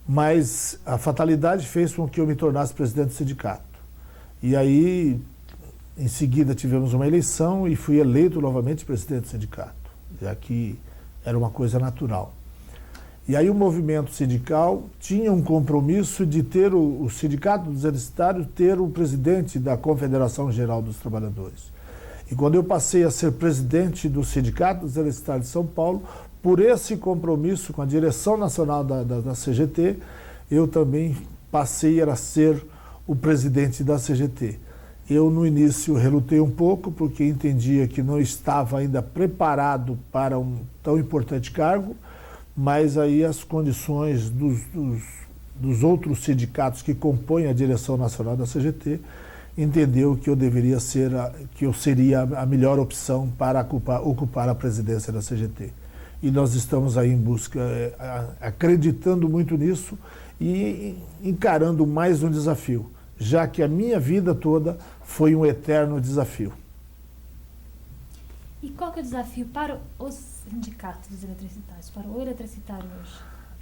Mas a fatalidade fez com que eu me tornasse presidente do sindicato. E aí, em seguida, tivemos uma eleição e fui eleito novamente presidente do sindicato, já que era uma coisa natural. E aí o movimento sindical tinha um compromisso de ter o Sindicato dos Exercitários ter o presidente da Confederação Geral dos Trabalhadores. E quando eu passei a ser presidente do Sindicato dos Exercitários de São Paulo, por esse compromisso com a direção nacional da CGT, eu também passei a ser o presidente da CGT. Eu, no início, relutei um pouco, porque entendia que não estava ainda preparado para um tão importante cargo, mas aí as condições dos outros sindicatos que compõem a direção nacional da CGT entendeu que eu seria a melhor opção para ocupar a presidência da CGT. E nós estamos aí em busca, acreditando muito nisso e encarando mais um desafio, já que a minha vida toda foi um eterno desafio. E qual que é o desafio para os sindicatos dos eletricitários, para o eletricitário hoje?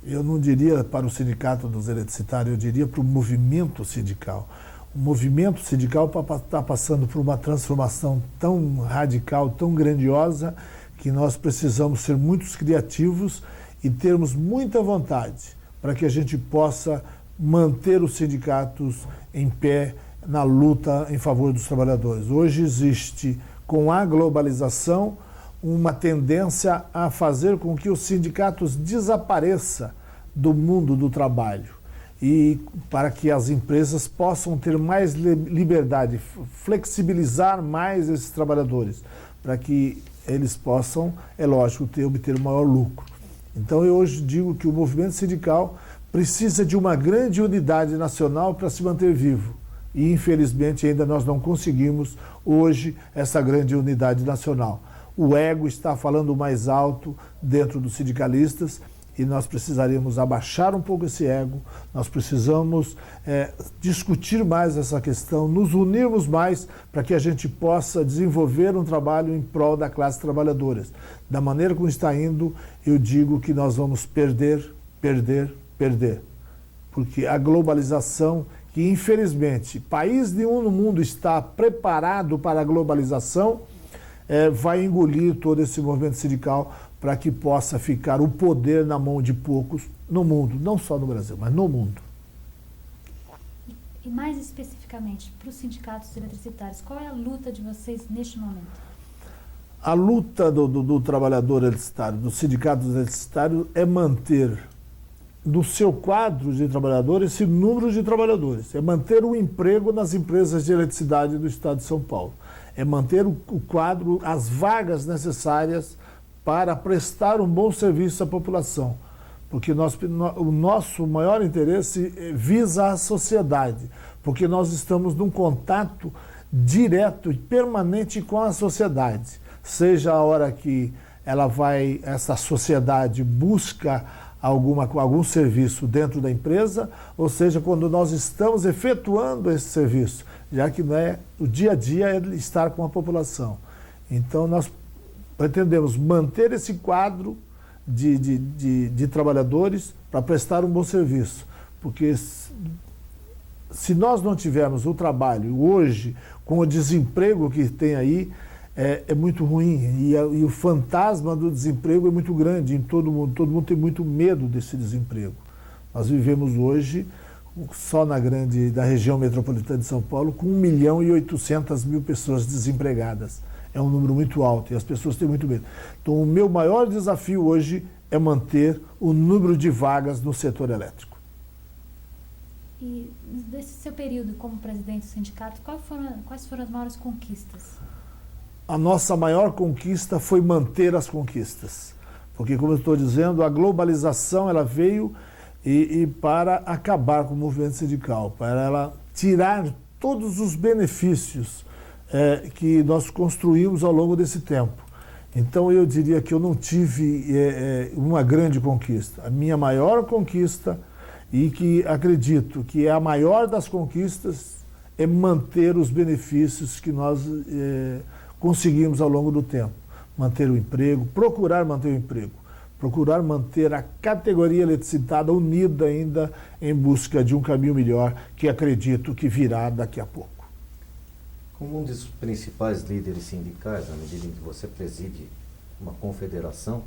Eu não diria para o sindicato dos eletricitários, eu diria para o movimento sindical. O movimento sindical está passando por uma transformação tão radical, tão grandiosa, que nós precisamos ser muito criativos e termos muita vontade para que a gente possa manter os sindicatos em pé na luta em favor dos trabalhadores. Hoje existe, com a globalização, uma tendência a fazer com que os sindicatos desapareçam do mundo do trabalho e para que as empresas possam ter mais liberdade, flexibilizar mais esses trabalhadores, para que eles possam, é lógico, obter o maior lucro. Então eu hoje digo que o movimento sindical precisa de uma grande unidade nacional para se manter vivo. E infelizmente ainda nós não conseguimos hoje essa grande unidade nacional. O ego está falando mais alto dentro dos sindicalistas e nós precisaríamos abaixar um pouco esse ego, nós precisamos discutir mais essa questão, nos unirmos mais para que a gente possa desenvolver um trabalho em prol da classe trabalhadora. Da maneira como está indo, eu digo que nós vamos perder, perder, perder. Porque a globalização, que infelizmente país nenhum no mundo está preparado para a globalização, vai engolir todo esse movimento sindical para que possa ficar o poder na mão de poucos no mundo, não só no Brasil, mas no mundo. E mais especificamente, para os sindicatos eletricitários, qual é a luta de vocês neste momento? A luta do trabalhador eletricitário, do sindicato eletricitário, é manter no seu quadro de trabalhadores esse número de trabalhadores, é manter o emprego nas empresas de eletricidade do Estado de São Paulo, é manter o quadro, as vagas necessárias para prestar um bom serviço à população, porque o nosso maior interesse visa a sociedade, porque nós estamos num contato direto e permanente com a sociedade, seja a hora que essa sociedade busca algum serviço dentro da empresa, ou seja, quando nós estamos efetuando esse serviço, já que o dia a dia é estar com a população. Então, nós pretendemos manter esse quadro de trabalhadores para prestar um bom serviço, porque se nós não tivermos o trabalho hoje, com o desemprego que tem aí, é muito ruim e o fantasma do desemprego é muito grande em todo mundo tem muito medo desse desemprego. Nós vivemos hoje, só da região metropolitana de São Paulo, com 1.800.000 pessoas desempregadas. É um número muito alto e as pessoas têm muito medo. Então, o meu maior desafio hoje é manter o número de vagas no setor elétrico. E desse seu período como presidente do sindicato, quais foram as maiores conquistas? A nossa maior conquista foi manter as conquistas. Porque, como eu estou dizendo, a globalização ela veio para acabar com o movimento sindical, para ela tirar todos os benefícios que nós construímos ao longo desse tempo. Então, eu diria que eu não tive uma grande conquista. A minha maior conquista e que acredito que a maior das conquistas é manter os benefícios que nós conseguimos ao longo do tempo. Manter o emprego, procurar manter o emprego, procurar manter a categoria eletricitada unida ainda em busca de um caminho melhor que acredito que virá daqui a pouco. Como um dos principais líderes sindicais, na medida em que você preside uma confederação,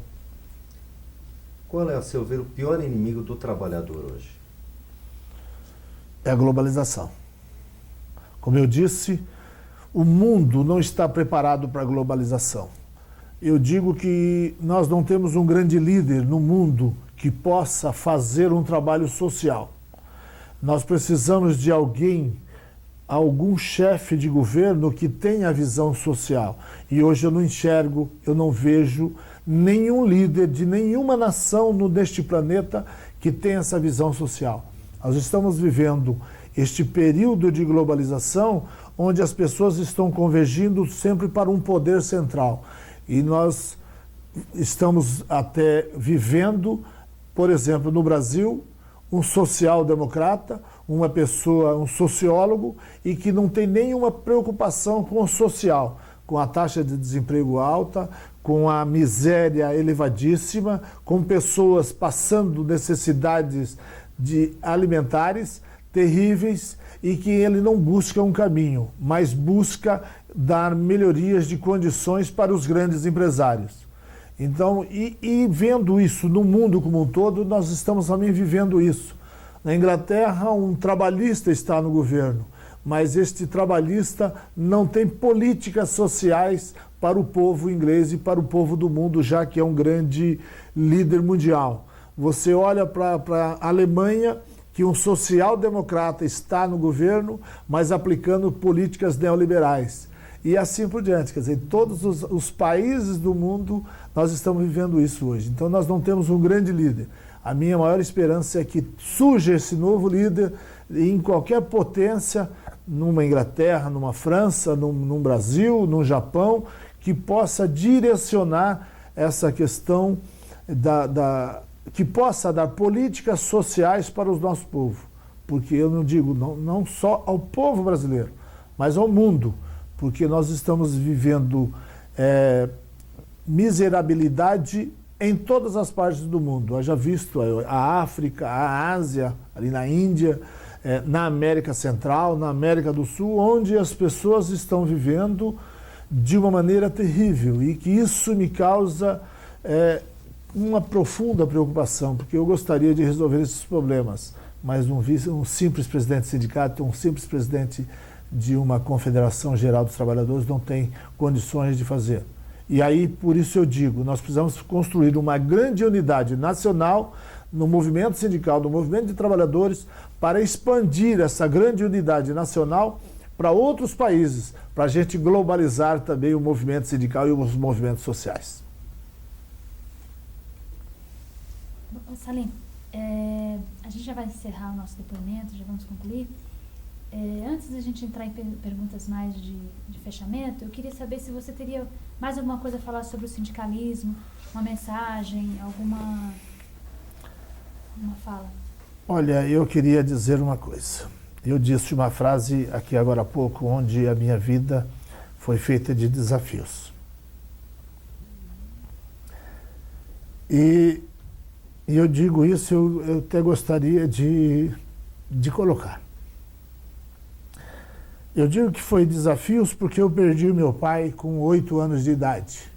qual é, a seu ver, o pior inimigo do trabalhador hoje? É a globalização. Como eu disse, o mundo não está preparado para a globalização. Eu digo que nós não temos um grande líder no mundo que possa fazer um trabalho social. Nós precisamos de algum chefe de governo que tenha a visão social. E hoje eu não enxergo, eu não vejo nenhum líder de nenhuma nação neste planeta que tenha essa visão social. Nós estamos vivendo este período de globalização onde as pessoas estão convergindo sempre para um poder central. E nós estamos até vivendo, por exemplo, no Brasil, um social-democrata, uma pessoa, um sociólogo, e que não tem nenhuma preocupação com o social, com a taxa de desemprego alta, com a miséria elevadíssima, com pessoas passando necessidades alimentares terríveis, e que ele não busca um caminho, mas busca dar melhorias de condições para os grandes empresários. Então, e vendo isso no mundo como um todo, nós estamos também vivendo isso. Na Inglaterra, um trabalhista está no governo, mas este trabalhista não tem políticas sociais para o povo inglês e para o povo do mundo, já que é um grande líder mundial. Você olha para a Alemanha, que um social-democrata está no governo, mas aplicando políticas neoliberais. E assim por diante. Quer dizer, todos os países do mundo, nós estamos vivendo isso hoje. Então, nós não temos um grande líder. A minha maior esperança é que surja esse novo líder em qualquer potência, numa Inglaterra, numa França, num Brasil, num Japão, que possa direcionar essa questão que possa dar políticas sociais para o nosso povo. Porque eu não digo não só ao povo brasileiro, mas ao mundo. Porque nós estamos vivendo miserabilidade em todas as partes do mundo. Haja visto a África, a Ásia, ali na Índia, na América Central, na América do Sul, onde as pessoas estão vivendo de uma maneira terrível, e que isso me causa uma profunda preocupação, porque eu gostaria de resolver esses problemas, mas um simples presidente de sindicato, um simples presidente de uma confederação geral dos trabalhadores não tem condições de fazer. E aí, por isso eu digo, nós precisamos construir uma grande unidade nacional no movimento sindical, no movimento de trabalhadores, para expandir essa grande unidade nacional para outros países, para a gente globalizar também o movimento sindical e os movimentos sociais. Salim, a gente já vai encerrar o nosso depoimento, já vamos concluir. Antes da gente entrar em perguntas mais de fechamento, eu queria saber se você teria mais alguma coisa a falar sobre o sindicalismo, uma mensagem, uma fala. Olha, eu queria dizer uma coisa. Eu disse uma frase aqui agora há pouco, onde a minha vida foi feita de desafios. E eu digo isso, eu até gostaria de colocar. Eu digo que foi desafios porque eu perdi meu pai com 8 anos de idade.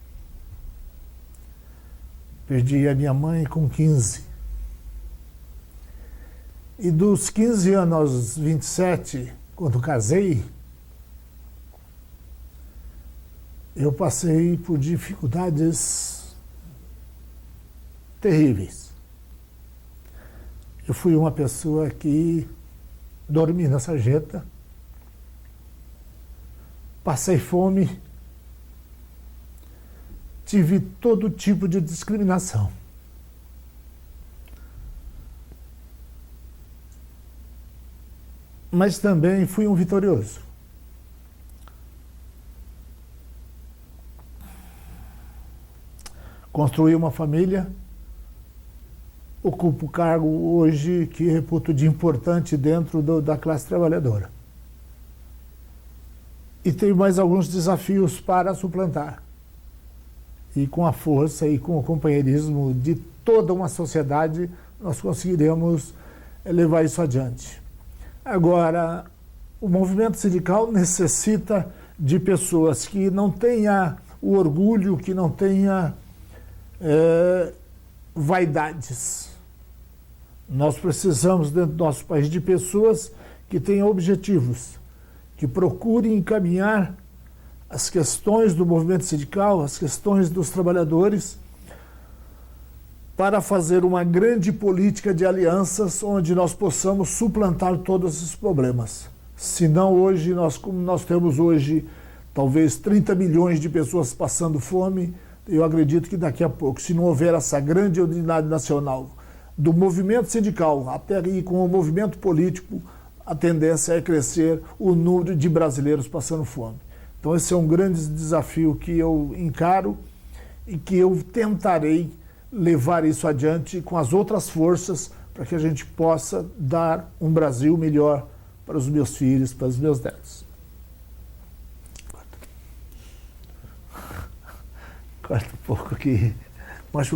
Perdi a minha mãe com 15. E dos 15 anos aos 27, quando casei, eu passei por dificuldades terríveis. Eu fui uma pessoa que dormi na sarjeta, passei fome, tive todo tipo de discriminação. Mas também fui um vitorioso. Construí uma família, ocupo o cargo hoje que reputo de importante dentro da classe trabalhadora. E tenho mais alguns desafios para suplantar. E com a força e com o companheirismo de toda uma sociedade, nós conseguiremos levar isso adiante. Agora, o movimento sindical necessita de pessoas que não tenham o orgulho, que não tenham vaidades. Nós precisamos, dentro do nosso país, de pessoas que tenham objetivos, que procurem encaminhar as questões do movimento sindical, as questões dos trabalhadores, para fazer uma grande política de alianças onde nós possamos suplantar todos esses problemas. Se não hoje, como nós temos hoje, talvez 30 milhões de pessoas passando fome, eu acredito que daqui a pouco, se não houver essa grande unidade nacional do movimento sindical, até aí com o movimento político, a tendência é crescer o número de brasileiros passando fome. Então esse é um grande desafio que eu encaro e que eu tentarei levar isso adiante com as outras forças para que a gente possa dar um Brasil melhor para os meus filhos, para os meus netos. Corta um pouco aqui. Mas